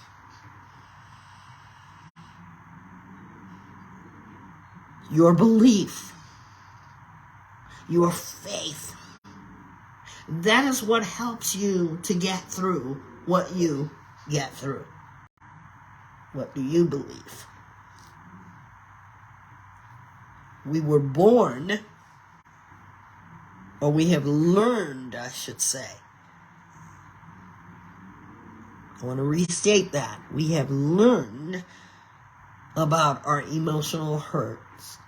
Your belief, your faith, that is what helps you to get through what you get through. What do you believe? We were born, or we have learned, I should say. I want to restate that. We have learned about our emotional hurts,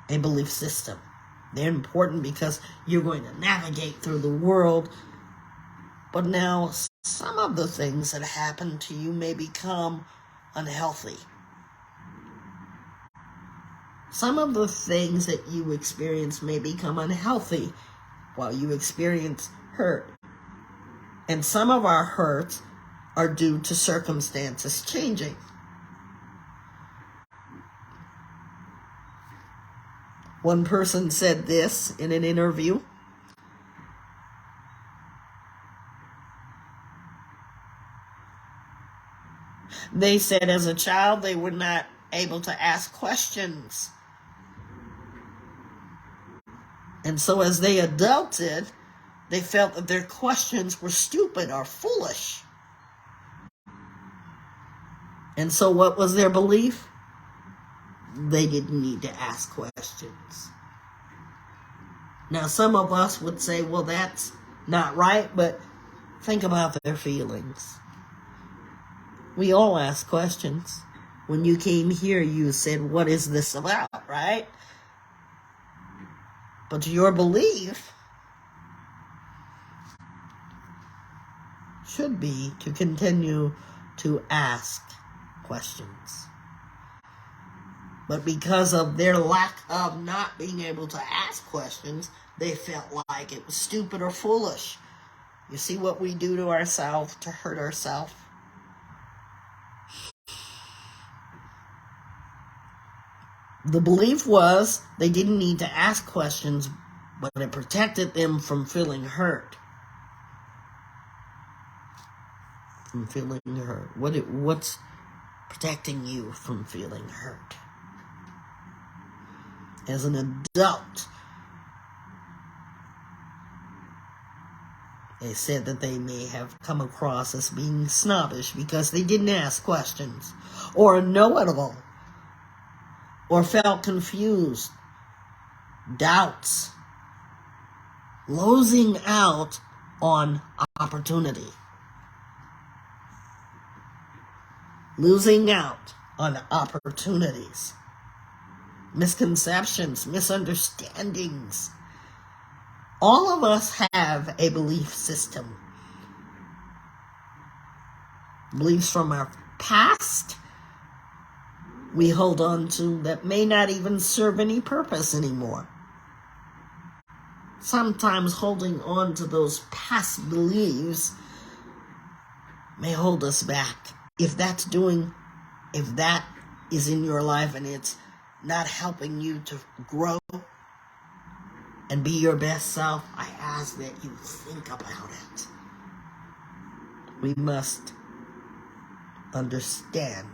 a belief system. They're important because you're going to navigate through the world. But now, some of the things that happen to you may become unhealthy. Some of the things that you experience may become unhealthy while you experience hurt. And some of our hurts are due to circumstances changing. One person said this in an interview. They said as a child they were not able to ask questions. And so as they adulted, they felt that their questions were stupid or foolish. And so what was their belief? They didn't need to ask questions. Now some of us would say, well, that's not right, but think about their feelings. We all ask questions. When you came here, you said, what is this about, right? But your belief should be to continue to ask questions. But because of their lack of not being able to ask questions, they felt like it was stupid or foolish. You see what we do to ourselves to hurt ourselves? The belief was they didn't need to ask questions, but it protected them from feeling hurt. From feeling hurt. What's protecting you from feeling hurt? As an adult, they said that they may have come across as being snobbish because they didn't ask questions, or a know-it-all, or felt confused, doubts, losing out on opportunity. Losing out on opportunities. Misconceptions, misunderstandings. All of us have a belief system. Beliefs from our past we hold on to that may not even serve any purpose anymore. Sometimes holding on to those past beliefs may hold us back. If that is in your life and it's not helping you to grow and be your best self, I ask that you think about it. We must understand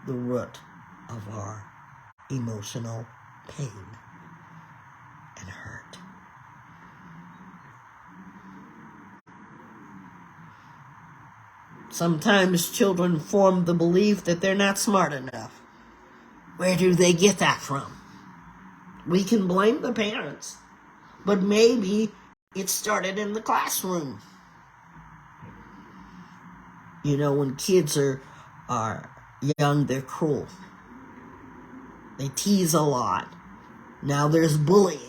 the root of our emotional pain and hurt. Sometimes children form the belief that they're not smart enough. Where do they get that from? We can blame the parents, but maybe it started in the classroom. You know, when kids are young, they're cruel. They tease a lot. Now there's bullying.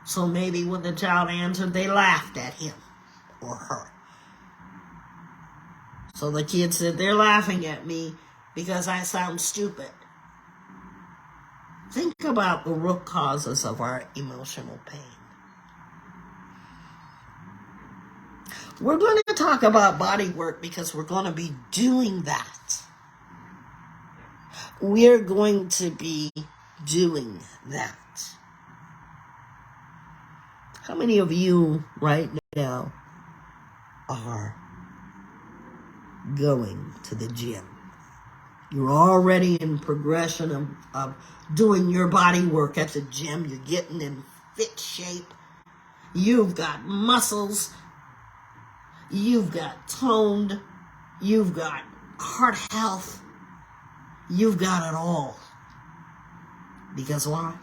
So maybe when the child answered, they laughed at him or her. So the kid said, they're laughing at me because I sound stupid. Think about the root causes of our emotional pain. We're going to talk about body work because we're going to be doing that. We're going to be doing that. How many of you right now are going to the gym? You're already in progression of doing your body work at the gym. You're getting in fit shape. You've got muscles. You've got toned. You've got heart health. You've got it all. Because why?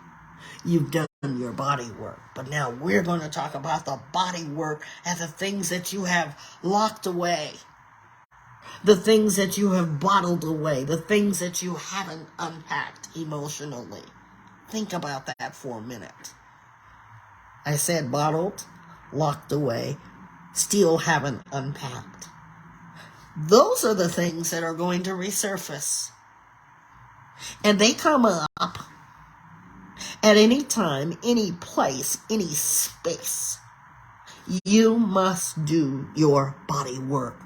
You've done your body work. But now we're going to talk about the body work and the things that you have locked away. The things that you have bottled away. The things that you haven't unpacked emotionally. Think about that for a minute. I said bottled, locked away, still haven't unpacked. Those are the things that are going to resurface. And they come up at any time, any place, any space. You must do your body work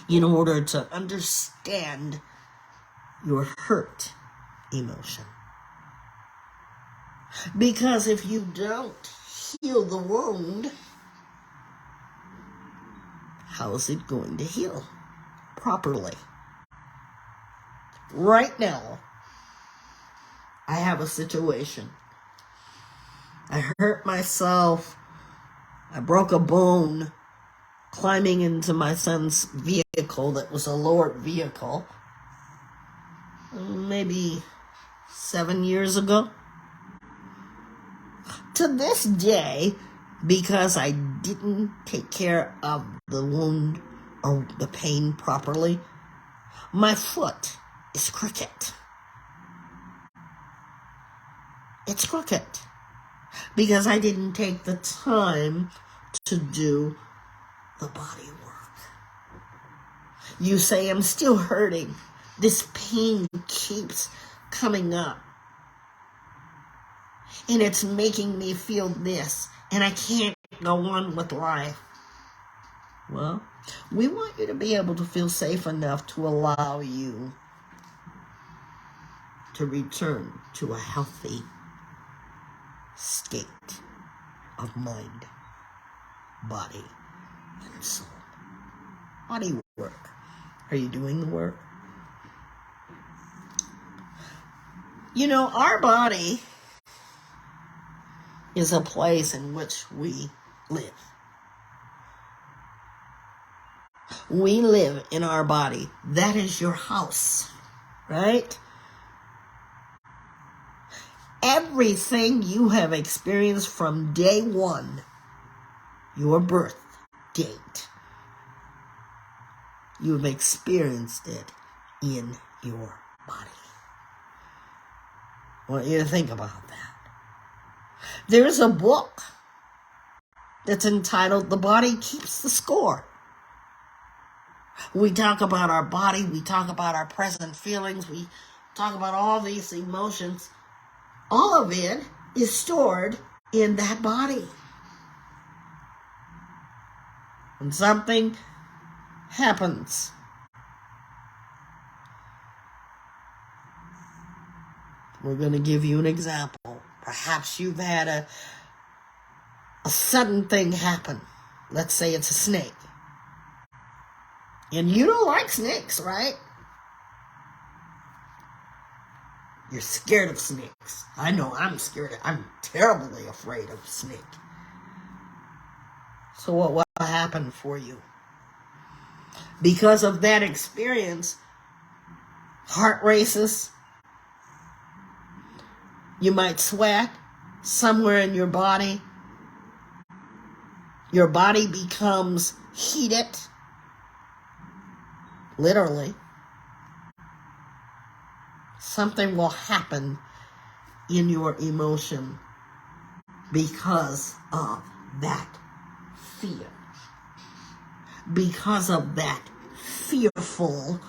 in order to understand your hurt emotion. Because if you don't heal the wound, how is it going to heal properly? Right now, I have a situation. I hurt myself. I broke a bone climbing into my son's vehicle that was a lowered vehicle. Maybe 7 years ago. To this day, because I didn't take care of the wound or the pain properly, my foot is crooked. It's crooked because I didn't take the time to do the body work. You say, I'm still hurting. This pain keeps coming up. And it's making me feel this. And I can't go on with life. Well, we want you to be able to feel safe enough to allow you to return to a healthy state of mind, body, and soul. Body work. Are you doing the work? You know, our body is a place in which we live. We live in our body. That is your house, right? Everything you have experienced from day one, your birth date, you have experienced it in your body. I want you to think about that. There's a book that's entitled The Body Keeps the Score. We talk about our body, we talk about our present feelings, we talk about all these emotions. All of it is stored in that body. When something happens, we're going to give you an example. Perhaps you've had a sudden thing happen. Let's say it's a snake. And you don't like snakes, right? You're scared of snakes. I know I'm scared. I'm terribly afraid of snake. So what will happen for you? Because of that experience, heart races. You might sweat somewhere in your body. Your body becomes heated. Literally. Something will happen in your emotion because of that fear. Because of that fearful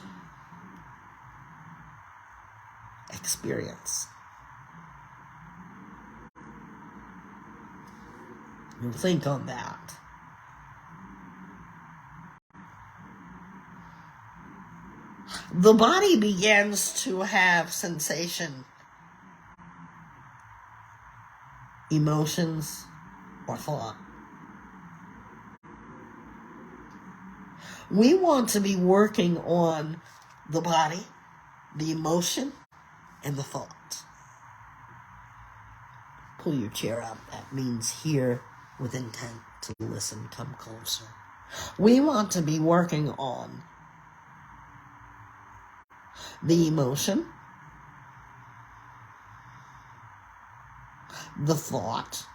experience. You think on that. The body begins to have sensation, emotions, or thought. We want to be working on the body, the emotion, and the thought. Pull your chair up. That means hear with intent to listen. Come closer. We want to be working on the emotion, the thought,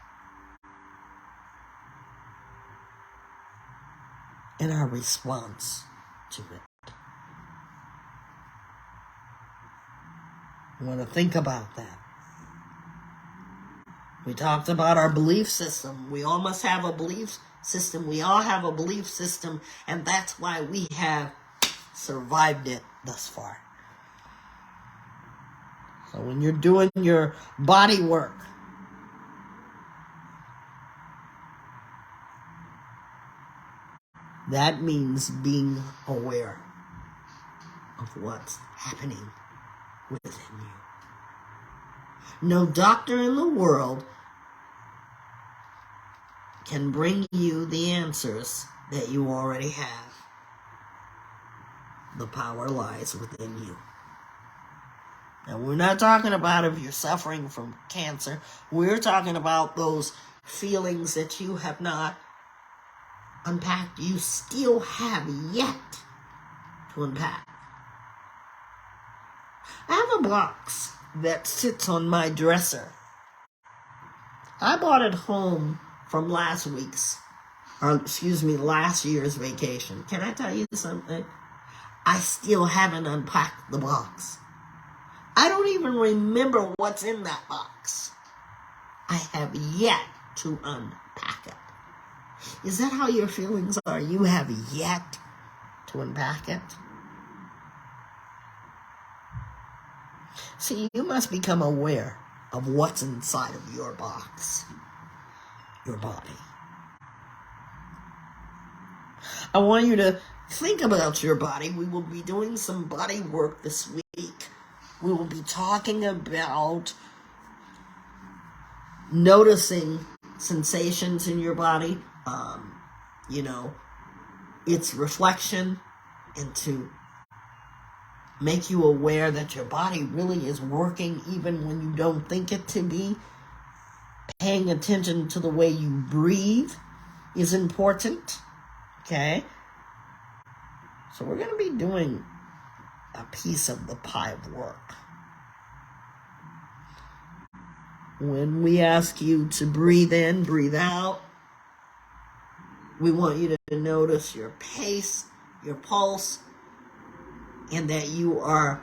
and our response to it. I want to think about that. We talked about our belief system. We all must have a belief system. We all have a belief system, and that's why we have survived it thus far. So when you're doing your body work, that means being aware of what's happening within you. No doctor in the world can bring you the answers that you already have. The power lies within you. Now, we're not talking about if you're suffering from cancer. We're talking about those feelings that you have not unpacked. You still have yet to unpack. I have a box that sits on my dresser. I bought it home from last year's vacation. Can I tell you something? I still haven't unpacked the box. I don't even remember what's in that box. I have yet to unpack it. Is that how your feelings are? You have yet to unpack it? See, you must become aware of what's inside of your box, your body. I want you to think about your body. We will be doing some body work this week we will be talking about noticing sensations in your body, its reflection, and to make you aware that your body really is working even when you don't think it to be. Paying attention to the way you breathe is important, okay? So we're going to be doing a piece of the pie of work. When we ask you to breathe in, breathe out, we want you to notice your pace, your pulse, and that you are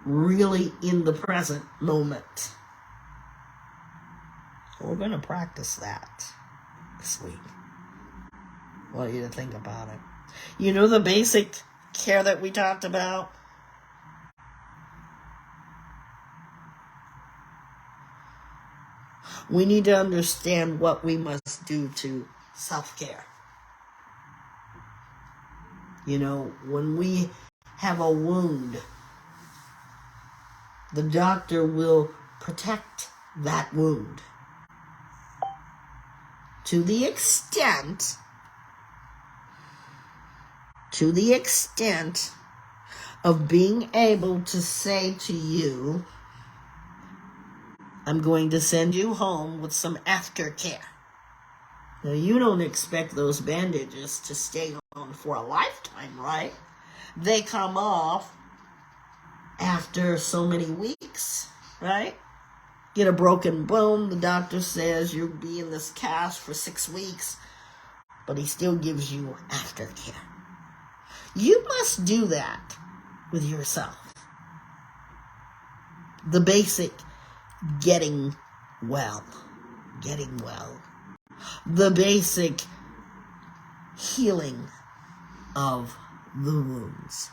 really in the present moment. So we're going to practice that this week. I want you to think about it. You know the basic care that we talked about? We need to understand what we must do to self-care. When we have a wound, the doctor will protect that wound to the extent of being able to say to you, I'm going to send you home with some aftercare. Now, you don't expect those bandages to stay on for a lifetime, right? They come off after so many weeks, right? Get a broken bone, the doctor says you'll be in this cast for 6 weeks, but he still gives you aftercare. You must do that with yourself. The basic getting well. The basic healing of the wounds.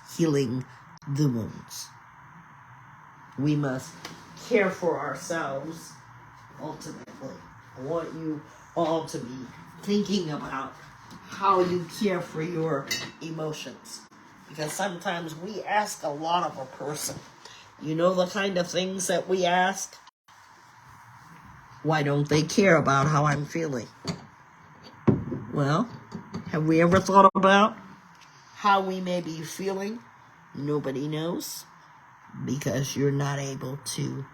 We must care for ourselves ultimately. I want you all to be thinking about how you care for your emotions. Because sometimes we ask a lot of a person. You know the kind of things that we ask? Why don't they care about how I'm feeling? Well, have we ever thought about how we may be feeling? Nobody knows, because you're not able to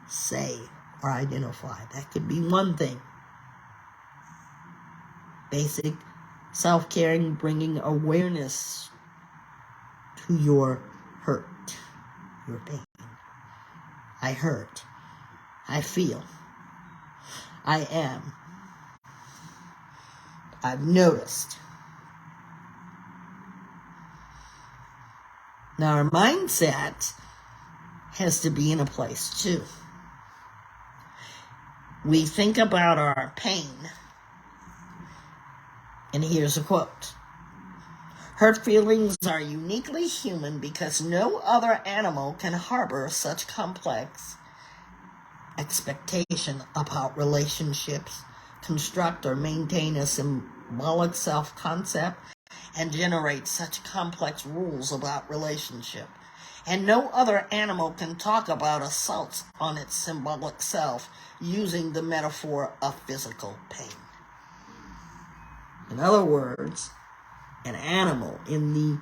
say or identify. That could be one thing. Basic self-caring, bringing awareness to your hurt, your pain. I hurt. I feel. I am. I've noticed. Now our mindset has to be in a place too. We think about our pain, and here's a quote. Hurt feelings are uniquely human because no other animal can harbor such complex expectation about relationships, construct or maintain a symbolic self-concept, and generate such complex rules about relationship. And no other animal can talk about assaults on its symbolic self using the metaphor of physical pain. In other words, an animal in the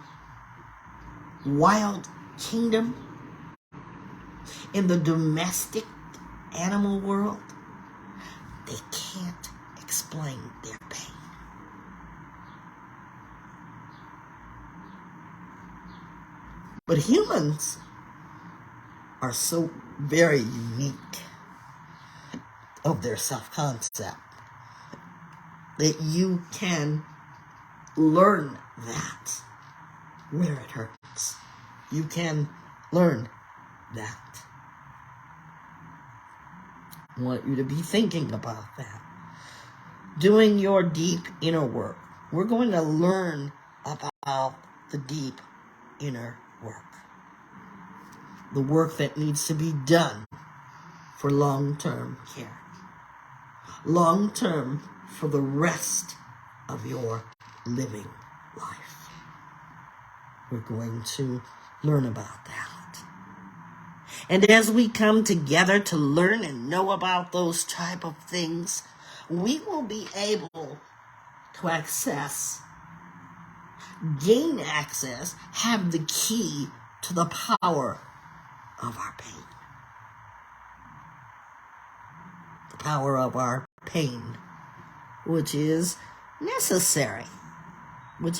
wild kingdom, in the domestic animal world, they can't explain their pain. But humans are so very unique of their self-concept that you can learn that where it hurts. You can learn that. I want you to be thinking about that. Doing your deep inner work. We're going to learn about the deep inner work. The work that needs to be done for long-term care. Long-term for the rest of your living life. We're going to learn about that. And as we come together to learn and know about those type of things, we will be able to gain access, have the key to the power of our pain. The power of our pain, which is necessary. If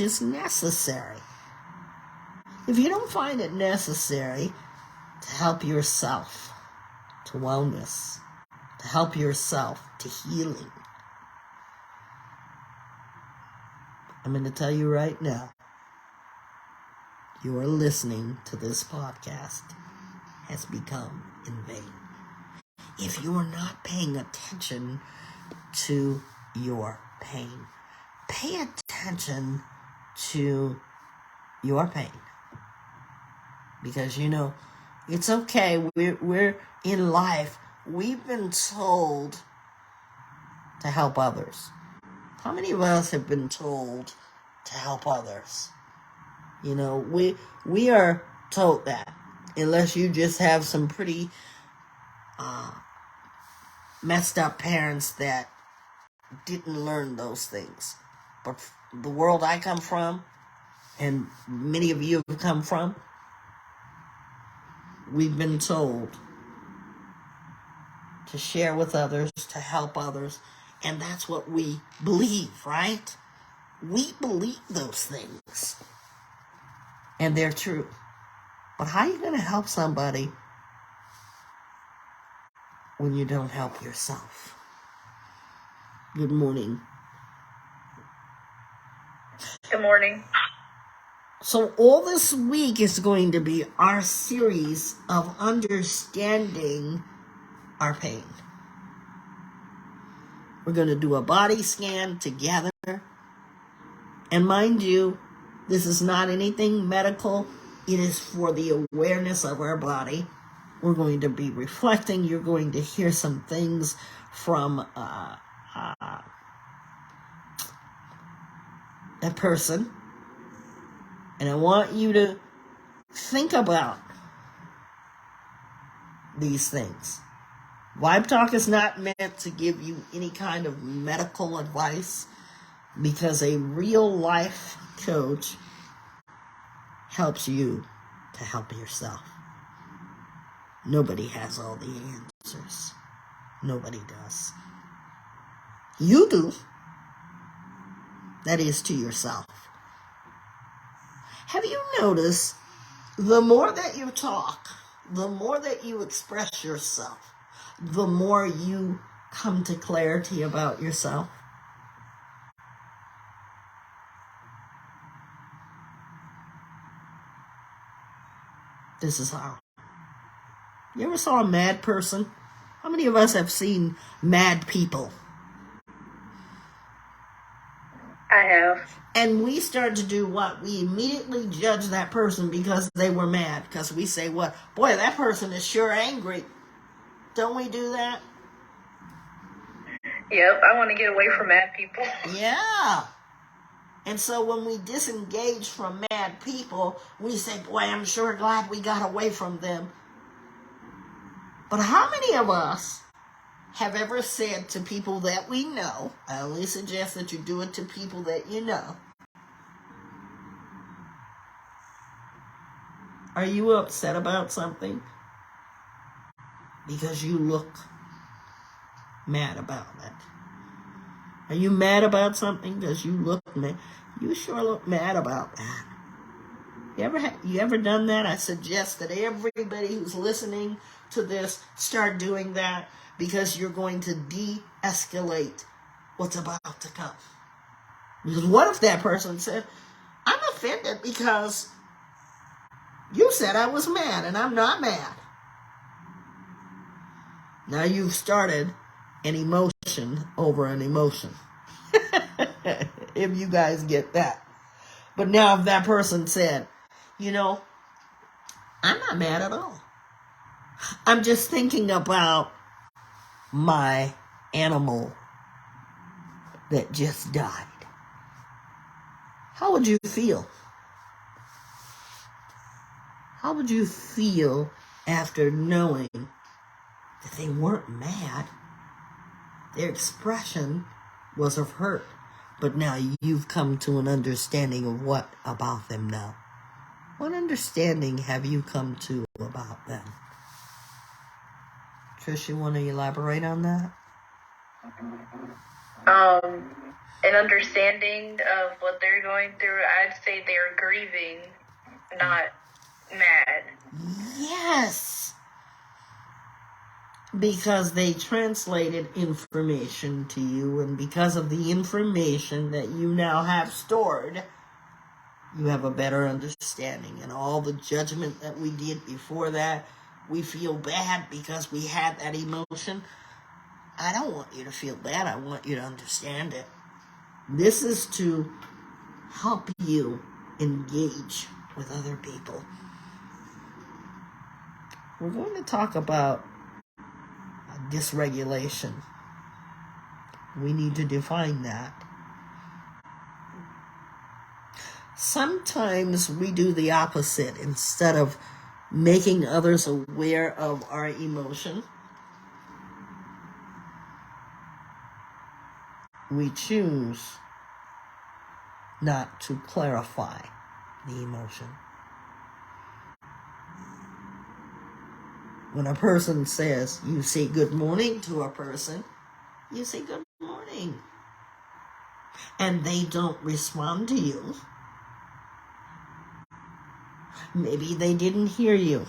you don't find it necessary to help yourself to wellness, to help yourself to healing, I'm going to tell you right now, your listening to this podcast has become in vain. If you are not paying attention to your pain, pay attention to your pain. Because, it's okay. We're in life. We've been told to help others. How many of us have been told to help others? We are told that, unless you just have some pretty messed up parents that didn't learn those things. But the world I come from, and many of you have come from, we've been told to share with others, to help others, and that's what we believe, right? We believe those things, and they're true. But how are you going to help somebody when you don't help yourself? Good morning. Good morning. So all this week is going to be our series of understanding our pain. We're going to do a body scan together. And mind you, this is not anything medical. It is for the awareness of our body. We're going to be reflecting. You're going to hear some things from a person. And I want you to think about these things. Vibe Talk is not meant to give you any kind of medical advice, because a real life coach helps you to help yourself. Nobody has all the answers. Nobody does. You do. That is, to yourself. Have you noticed, the more that you talk, the more that you express yourself, the more you come to clarity about yourself? This is how. You ever saw a mad person? How many of us have seen mad people? I have. And we start to do what? We immediately judge that person because they were mad. Because we say, what? Boy, that person is sure angry. Don't we do that? Yep, I want to get away from mad people. Yeah. And so when we disengage from mad people, we say, boy, I'm sure glad we got away from them. But how many of us have ever said to people that we know, I only suggest that you do it to people that you know, are you upset about something? Because you look mad about it. Are you mad about something because you look mad? You sure look mad about that. You ever done that? I suggest that everybody who's listening to this start doing that, because you're going to de-escalate what's about to come. Because what if that person said, I'm offended because you said I was mad and I'm not mad. Now you've started an emotion over an emotion. If you guys get that. But now if that person said, I'm not mad at all. I'm just thinking about my animal that just died. How would you feel? How would you feel after knowing that they weren't mad. Their expression was of hurt. But now you've come to an understanding of what about them now? What understanding have you come to about them? Trish, you want to elaborate on that? An understanding of what they're going through, I'd say they're grieving, not mad. Yes! Because they translated information to you, and because of the information that you now have stored, you have a better understanding. And all the judgment that we did before that, we feel bad because we had that emotion. I don't want you to feel bad. I want you to understand it. This is to help you engage with other people. We're going to talk about dysregulation. We need to define that. Sometimes we do the opposite. Instead of making others aware of our emotion, we choose not to clarify the emotion. When a person says, you say good morning to a person, you say good morning. And they don't respond to you. Maybe they didn't hear you.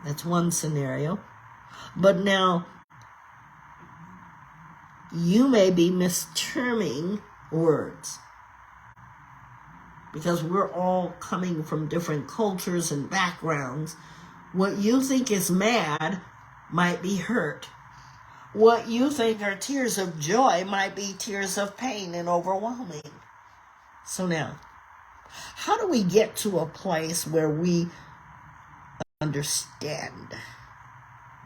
That's one scenario. But now, you may be misterming words. Because we're all coming from different cultures and backgrounds. What you think is mad might be hurt. What you think are tears of joy might be tears of pain and overwhelming. So now, how do we get to a place where we understand?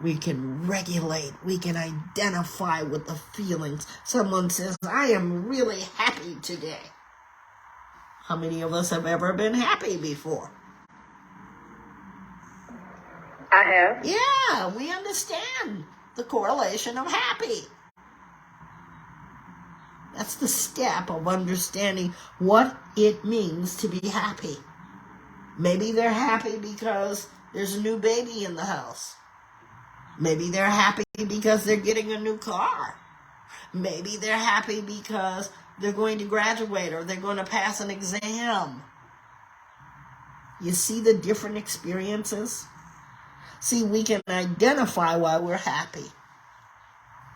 We can regulate, we can identify with the feelings. Someone says, I am really happy today. How many of us have ever been happy before? I have. Yeah, we understand the correlation of happy. That's the step of understanding what it means to be happy. Maybe they're happy because there's a new baby in the house. Maybe they're happy because they're getting a new car. Maybe they're happy because they're going to graduate or they're going to pass an exam. You see the different experiences? See, we can identify why we're happy.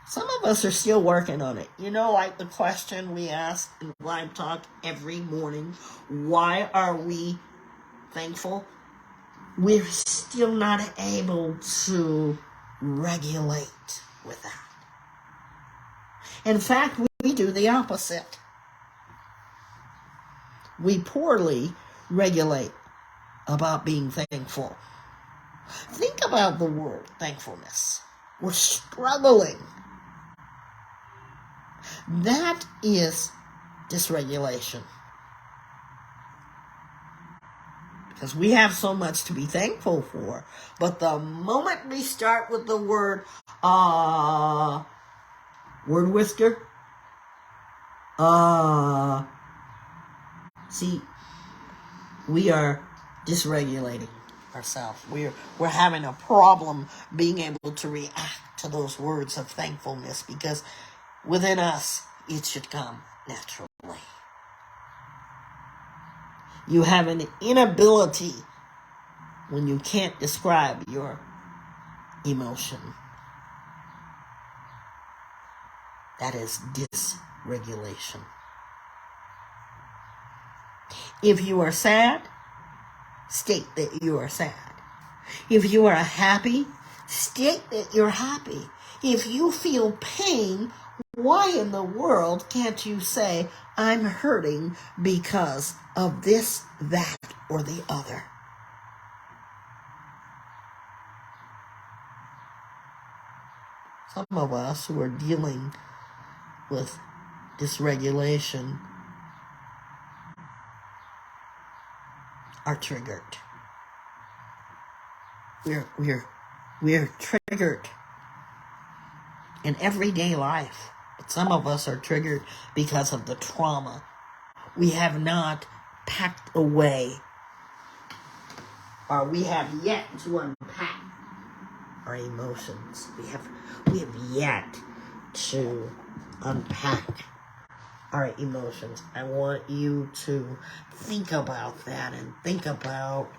Some of us are still working on it. You know, like the question we ask in Vibe Talk every morning, why are we thankful? We're still not able to regulate with that. In fact, we do the opposite. We poorly regulate about being thankful. Think about the word thankfulness. We're struggling. That is dysregulation. Because we have so much to be thankful for. But the moment we start with the word whisker, see, we are dysregulating ourselves. We're having a problem being able to react to those words of thankfulness because within us it should come naturally. You have an inability when you can't describe your emotion. That is dysregulation. If you are sad, state that you are sad. If you are happy, state that you're happy. If you feel pain, why in the world can't you say, I'm hurting because of this, that, or the other? Some of us who are dealing with dysregulation are triggered. we're triggered in everyday life. But some of us are triggered because of the trauma. We have not packed away, or we have yet to unpack our emotions. We have yet to unpack our emotions. I want you to think about that and think about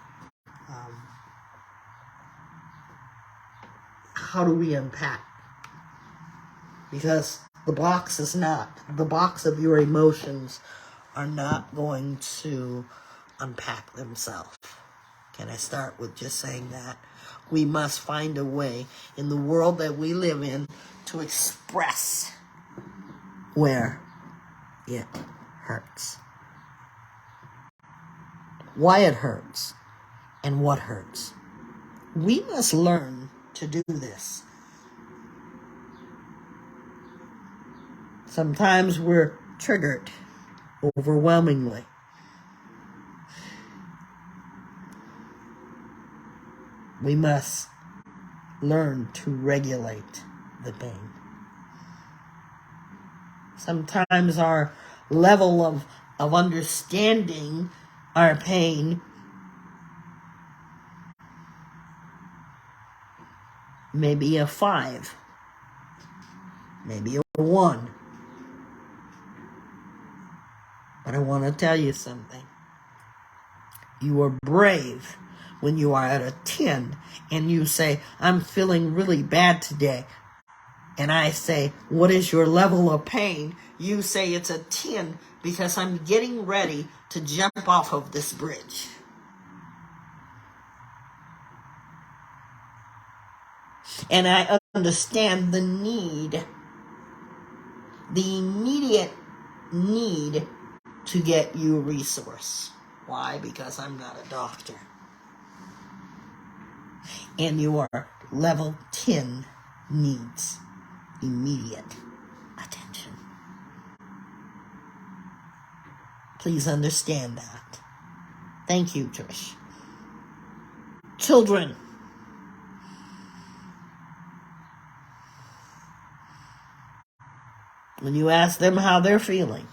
how do we unpack? Because the box of your emotions are not going to unpack themselves. Can I start with just saying that? We must find a way in the world that we live in to express where it hurts. Why it hurts and what hurts. We must learn to do this. Sometimes we're triggered overwhelmingly. We must learn to regulate the pain. Sometimes our level of understanding our pain may be a 5, maybe a 1. But I want to tell you something. You are brave when you are at a 10 and you say, I'm feeling really bad today. And I say, what is your level of pain? You say it's a 10 because I'm getting ready to jump off of this bridge. And I understand the immediate need to get you a resource. Why? Because I'm not a doctor. And your level 10 needs immediate attention. Please understand that. Thank you, Trish. Children. When you ask them how they're feeling,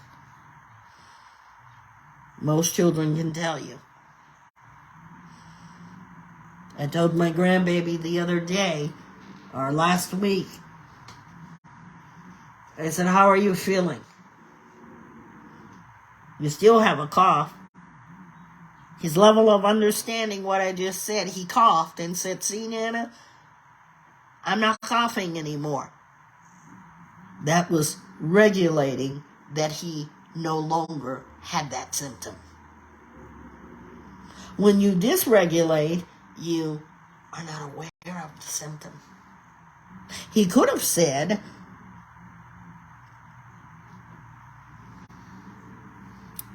most children can tell you. I told my grandbaby the other day, or last week, I said, how are you feeling? You still have a cough. His level of understanding what I just said, he coughed and said, see, Nana, I'm not coughing anymore. That was regulating that he no longer had that symptom. When you dysregulate, you are not aware of the symptom. He could have said,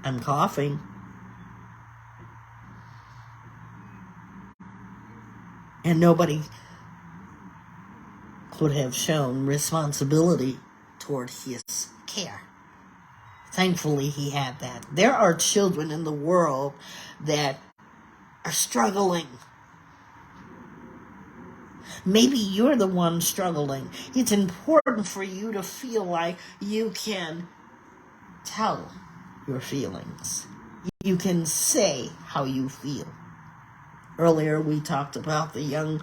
I'm coughing. And nobody could have shown responsibility toward his care. Thankfully, he had that. There are children in the world that are struggling. Maybe you're the one struggling. It's important for you to feel like you can tell your feelings. You can say how you feel. Earlier, we talked about the young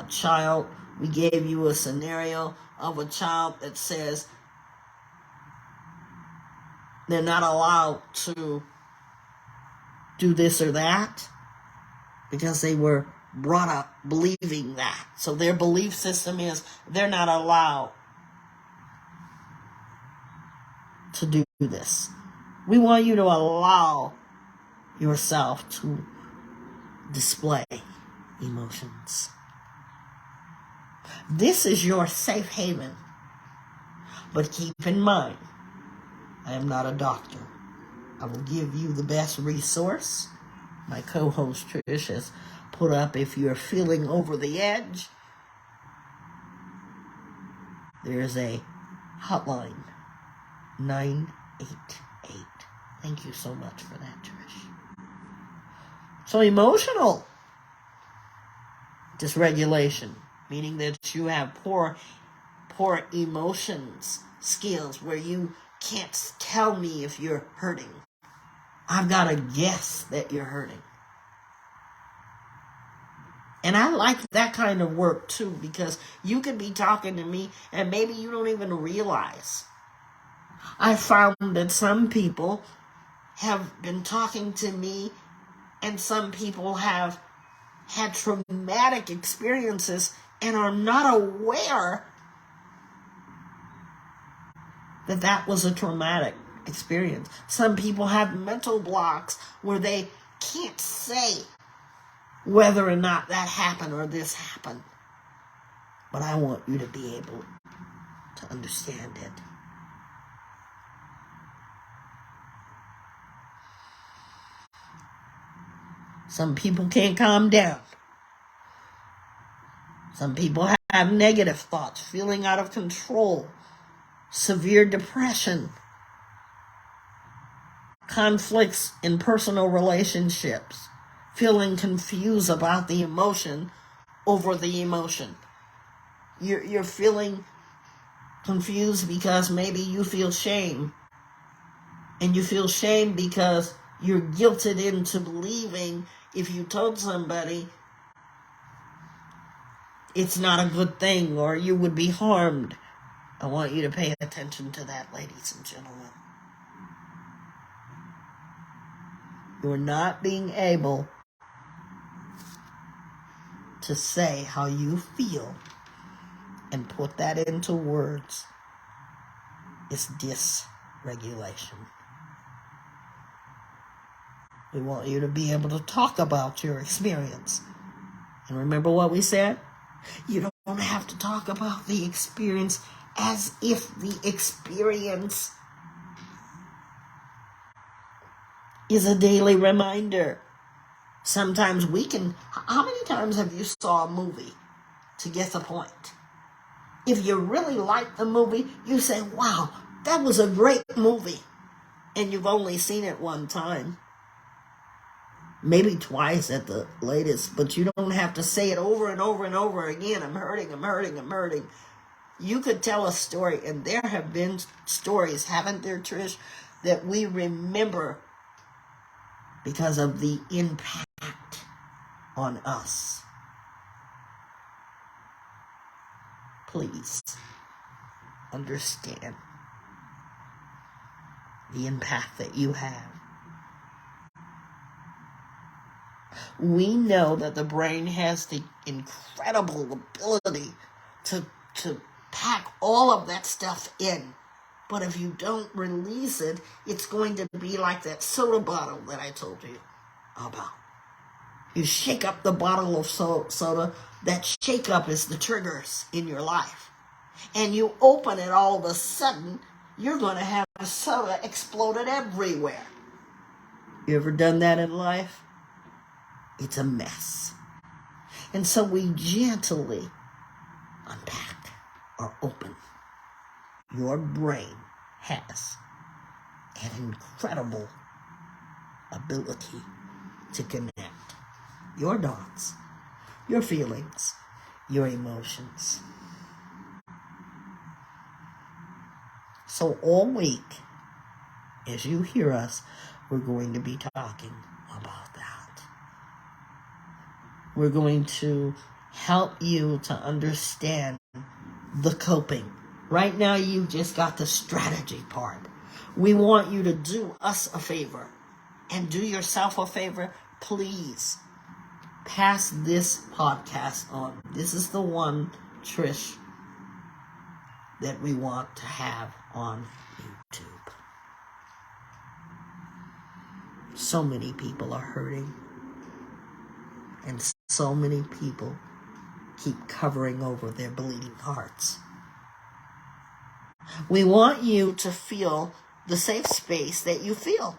child. We gave you a scenario of a child that says they're not allowed to do this or that because they were brought up believing that. So their belief system is they're not allowed to do this. We want you to allow yourself to display emotions. This is your safe haven. But keep in mind, I am not a doctor. I will give you the best resource. My co-host Trish has put up, if you're feeling over the edge, there's a hotline, 988. Thank you so much for that, Trish. So emotional. Dysregulation, meaning that you have poor emotions skills where you can't tell me if you're hurting. I've got to guess that you're hurting. And I like that kind of work too, because you could be talking to me and maybe you don't even realize. I found that some people have been talking to me and some people have had traumatic experiences and are not aware that that was a traumatic experience. Some people have mental blocks where they can't say whether or not that happened or this happened. But I want you to be able to understand it. Some people can't calm down. Some people have negative thoughts, feeling out of control, severe depression, conflicts in personal relationships, feeling confused about the emotion over the emotion. You're feeling confused because maybe you feel shame. And you feel shame because you're guilted into believing if you told somebody it's not a good thing or you would be harmed. I want you to pay attention to that, ladies and gentlemen. You're not being able to say how you feel and put that into words is dysregulation. We want you to be able to talk about your experience. And remember what we said? You don't have to talk about the experience as if the experience is a daily reminder. Sometimes we can... How many times have you saw a movie to get the point? If you really like the movie, you say, wow, that was a great movie. And you've only seen it one time. Maybe twice at the latest, but you don't have to say it over and over and over again. I'm hurting, I'm hurting, I'm hurting. You could tell a story, and there have been stories, haven't there, Trish, that we remember because of the impact on us. Please understand the impact that you have. We know that the brain has the incredible ability to pack all of that stuff in. But if you don't release it, it's going to be like that soda bottle that I told you about. You shake up the bottle of soda. That shake up is the triggers in your life. And you open it, all of a sudden, you're going to have soda exploded everywhere. You ever done that in life? It's a mess. And so we gently unpack or open. Your brain has an incredible ability to connect your dots, your feelings, your emotions. So all week, as you hear us, we're going to be talking about that. We're going to help you to understand the coping. Right now, you just got the strategy part. We want you to do us a favor and do yourself a favor. Please pass this podcast on. This is the one, Trish, that we want to have on YouTube. So many people are hurting. And so many people keep covering over their bleeding hearts. We want you to feel the safe space that you feel.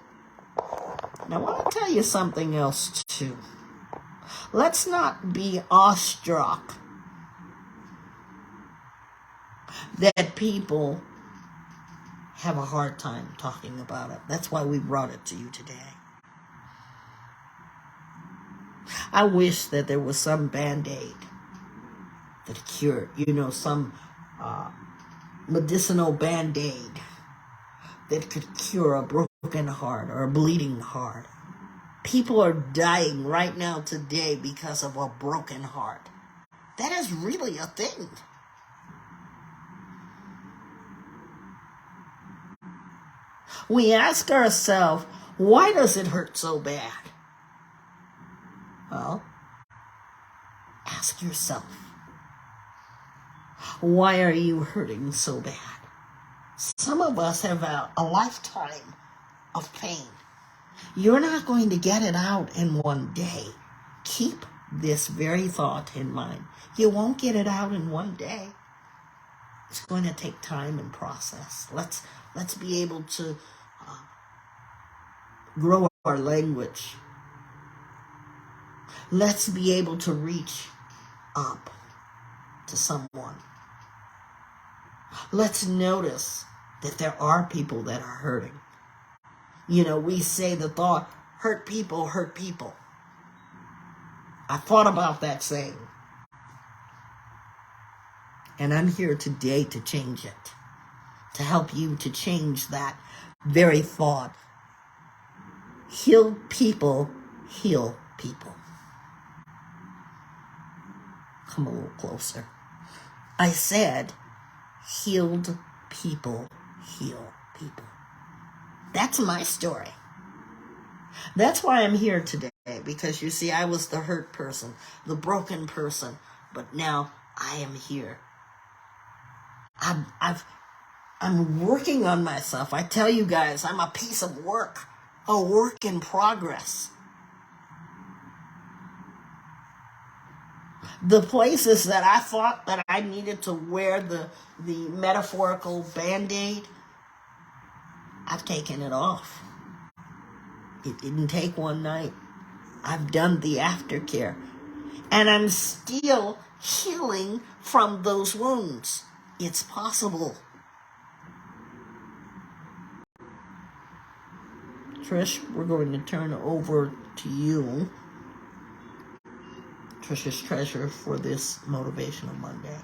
And I want to tell you something else too. Let's not be awestruck that people have a hard time talking about it. That's why we brought it to you today. I wish that there was some Band-Aid that cure, some medicinal Band-Aid that could cure a broken heart or a bleeding heart. People are dying right now today because of a broken heart. That is really a thing. We ask ourselves, why does it hurt so bad? Well, ask yourself, why are you hurting so bad? Some of us have a lifetime of pain. You're not going to get it out in one day. Keep this very thought in mind. You won't get it out in one day. It's going to take time and process. Let's be able to grow our language. Let's be able to reach up to someone. Let's notice that there are people that are hurting. We say the thought, hurt people hurt people. I thought about that saying. And I'm here today to change it. To help you to change that very thought. Heal people, heal people. Come a little closer. I said, healed people, heal people. That's my story. That's why I'm here today. Because you see, I was the hurt person, the broken person. But now I am here. I'm working on myself. I tell you guys, I'm a piece of work. A work in progress. The places that I thought that I needed to wear the metaphorical Band-Aid, I've taken it off. It didn't take one night. I've done the aftercare. And I'm still healing from those wounds. It's possible. Trish, we're going to turn over to you. Trish's treasure for this Motivational Monday.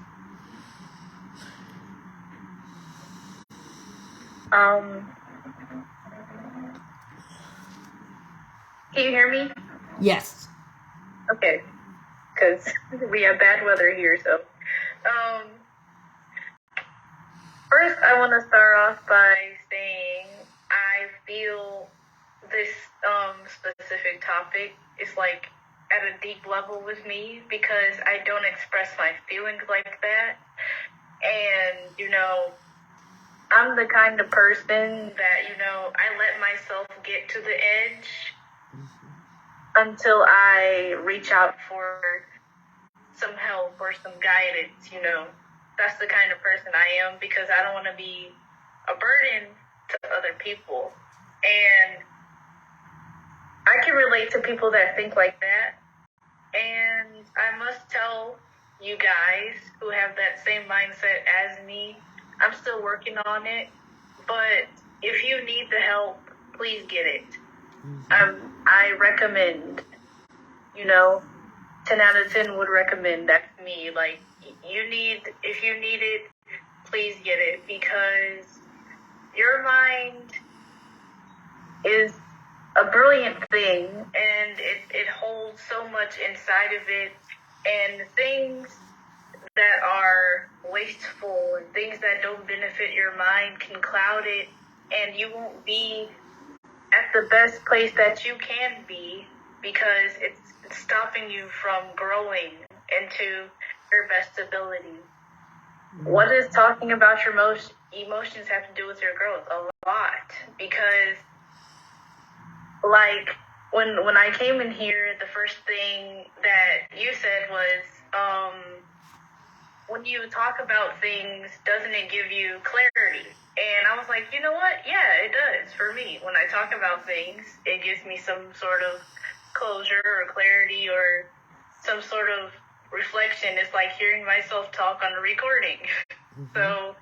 Can you hear me? Yes. Okay, because we have bad weather here, so. First, I want to start off by saying I feel this specific topic is like at a deep level with me because I don't express my feelings like that. And, I'm the kind of person that, I let myself get to the edge until I reach out for some help or some guidance, That's the kind of person I am because I don't want to be a burden to other people. And I can relate to people that think like that. And I must tell you guys who have that same mindset as me, I'm still working on it. But if you need the help, please get it. I recommend, 10 out of 10 would recommend. That's me. Like, if you need it, please get it because your mind is a brilliant thing and it holds so much inside of it, and things that are wasteful and things that don't benefit your mind can cloud it, and you won't be at the best place that you can be because it's stopping you from growing into your best ability. What does talking about your emotions have to do with your growth? A lot. Because, like, when I came in here, the first thing that you said was, when you talk about things, doesn't it give you clarity? And I was like, you know what? Yeah, it does for me. When I talk about things, it gives me some sort of closure or clarity or some sort of reflection. It's like hearing myself talk on a recording. Mm-hmm. So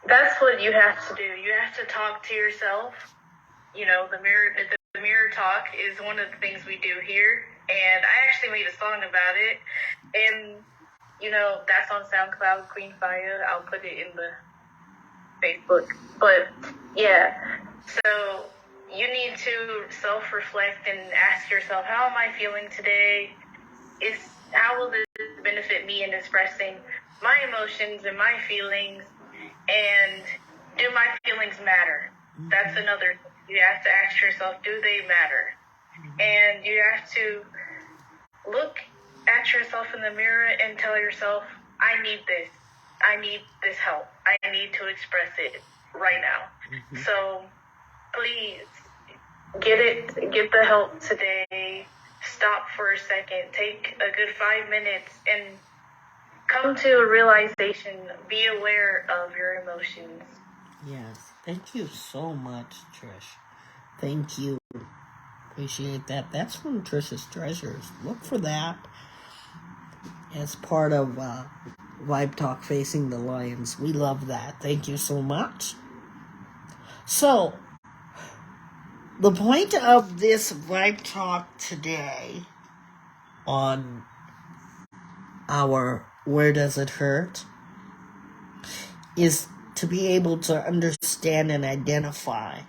that's what you have to do. You have to talk to yourself. The mirror talk is one of the things we do here. And I actually made a song about it. And that's on SoundCloud, Queen Fire. I'll put it in the Facebook. But yeah, so you need to self-reflect and ask yourself, how am I feeling today? How will this benefit me in expressing my emotions and my feelings? And do my feelings matter? That's another thing. You have to ask yourself, do they matter? And you have to look at yourself in the mirror and tell yourself, I need this. I need this help. I need to express it right now. So please get the help today. Stop for a second. Take a good 5 minutes and come to a realization. Be aware of your emotions. Yes. Thank you so much, Trish. Thank you. Appreciate that. That's from Trish's Treasures. Look for that as part of Vibe Talk Facing the Lions. We love that. Thank you so much. So, the point of this Vibe Talk today on our Where Does It Hurt is to be able to understand and identify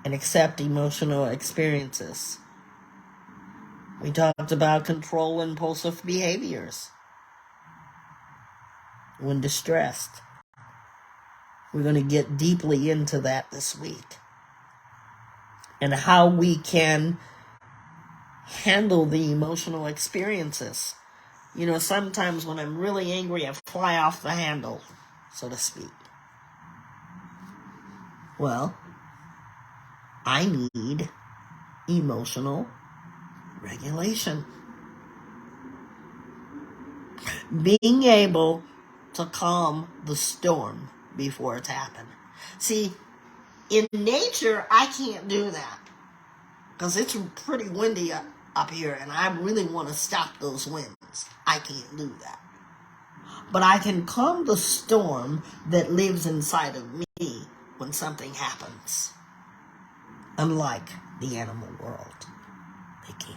and accept emotional experiences. We talked about control impulsive behaviors when distressed. We're going to get deeply into that this week. And how we can handle the emotional experiences. Sometimes when I'm really angry, I fly off the handle, so to speak. Well, I need emotional regulation. Being able to calm the storm before it's happened. See, in nature, I can't do that because it's pretty windy up here and I really want to stop those winds. I can't do that. But I can calm the storm that lives inside of me when something happens. Unlike the animal world, they can't.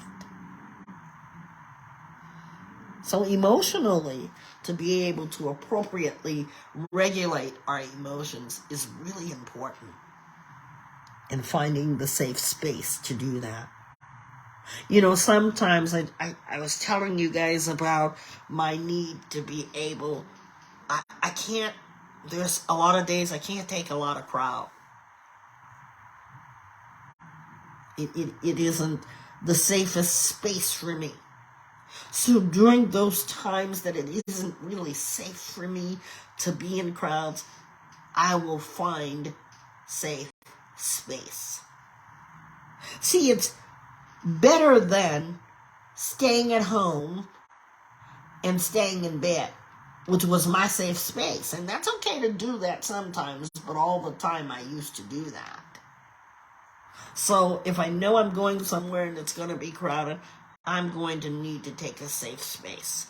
So emotionally, to be able to appropriately regulate our emotions is really important. And finding the safe space to do that. Sometimes I was telling you guys about my need to be able, I can't, there's a lot of days I can't take a lot of crowd. It isn't the safest space for me. So during those times that it isn't really safe for me to be in crowds, I will find safe space. See, it's better than staying at home and staying in bed, which was my safe space. And that's okay to do that sometimes, but all the time I used to do that. So if I know I'm going somewhere and it's going to be crowded, I'm going to need to take a safe space.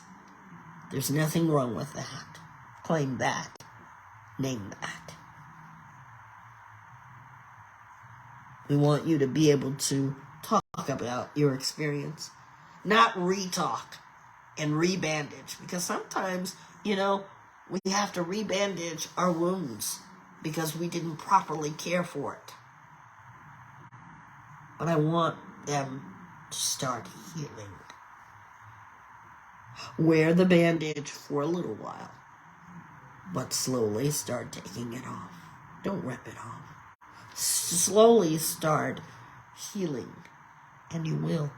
There's nothing wrong with that. Claim that. Name that. We want you to be able to talk about your experience, not re-talk and re-bandage, because sometimes, we have to re-bandage our wounds because we didn't properly care for it. But I want them to start healing. Wear the bandage for a little while, but slowly start taking it off. Don't rip it off. Slowly start healing, and you will.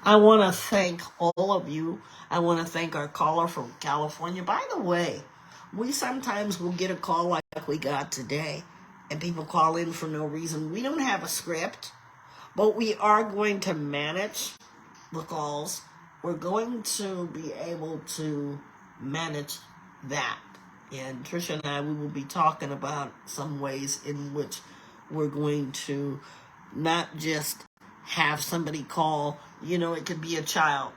I want to thank all of you. I want to thank our caller from California. By the way, we sometimes will get a call like we got today, and people call in for no reason. We don't have a script, but we are going to manage the calls. We're going to be able to manage that. And Trisha and I, we will be talking about some ways in which we're going to not just have somebody call, it could be a child,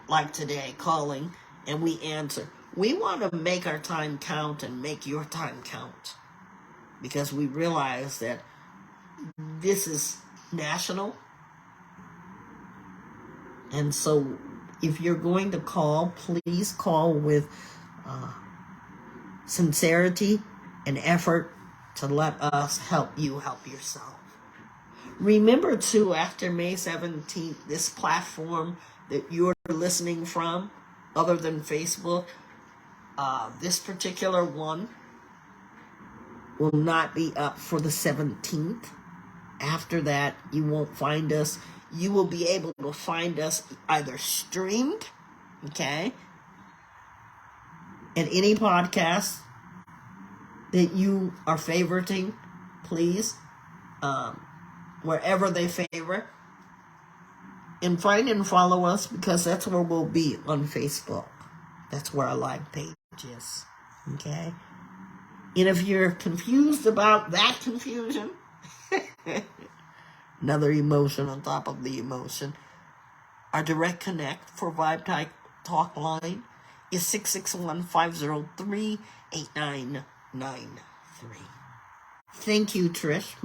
like today, calling, and we answer. We want to make our time count and make your time count, because we realize that this is national, and so If you're going to call, please call with sincerity and effort to let us help you help yourself. Remember too, after May 17th, this platform that you're listening from, other than Facebook, this particular one will not be up for the 17th. After that, you won't find us. You will be able to find us either streamed, okay, and any podcast that you are favoriting, please, wherever they favor, and find and follow us, because that's where we'll be on Facebook. That's where our live page is, okay? And if you're confused about that confusion, another emotion on top of the emotion, our direct connect for Vibe Talk line is 661-503-8993. Thank you, Trish,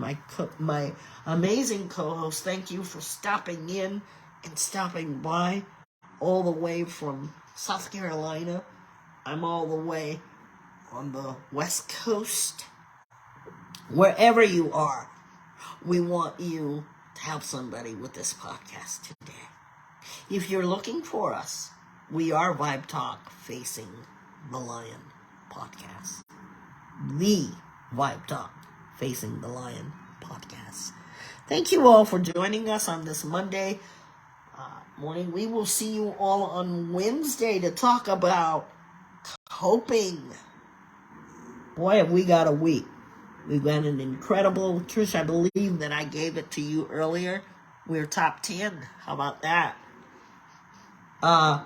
my amazing co-host. Thank you for stopping in and stopping by all the way from South Carolina. I'm all the way on the West Coast. Wherever you are, we want you to help somebody with this podcast today. If you're looking for us, we are Vibe Talk Facing the Lion podcast. The Vibe Talk Facing the Lion podcast. Thank you all for joining us on this Monday morning. We will see you all on Wednesday to talk about coping. Boy, have we got a week. We've got an incredible, Trish, I believe that I gave it to you earlier. We're top 10. How about that? I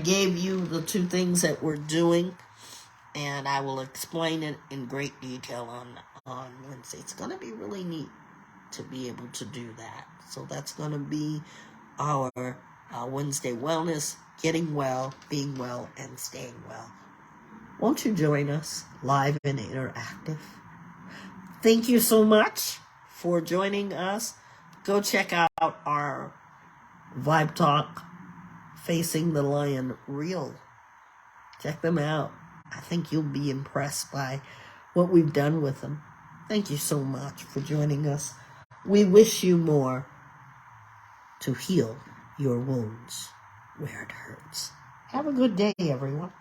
gave you the 2 things that we're doing, and I will explain it in great detail on Wednesday. It's going to be really neat to be able to do that. So that's going to be our Wednesday wellness, getting well, being well, and staying well. Won't you join us live and interactive? Thank you so much for joining us. Go check out our Vibe Talk Facing the Lion reel. Check them out. I think you'll be impressed by what we've done with them. Thank you so much for joining us. We wish you more to heal your wounds where it hurts. Have a good day, everyone.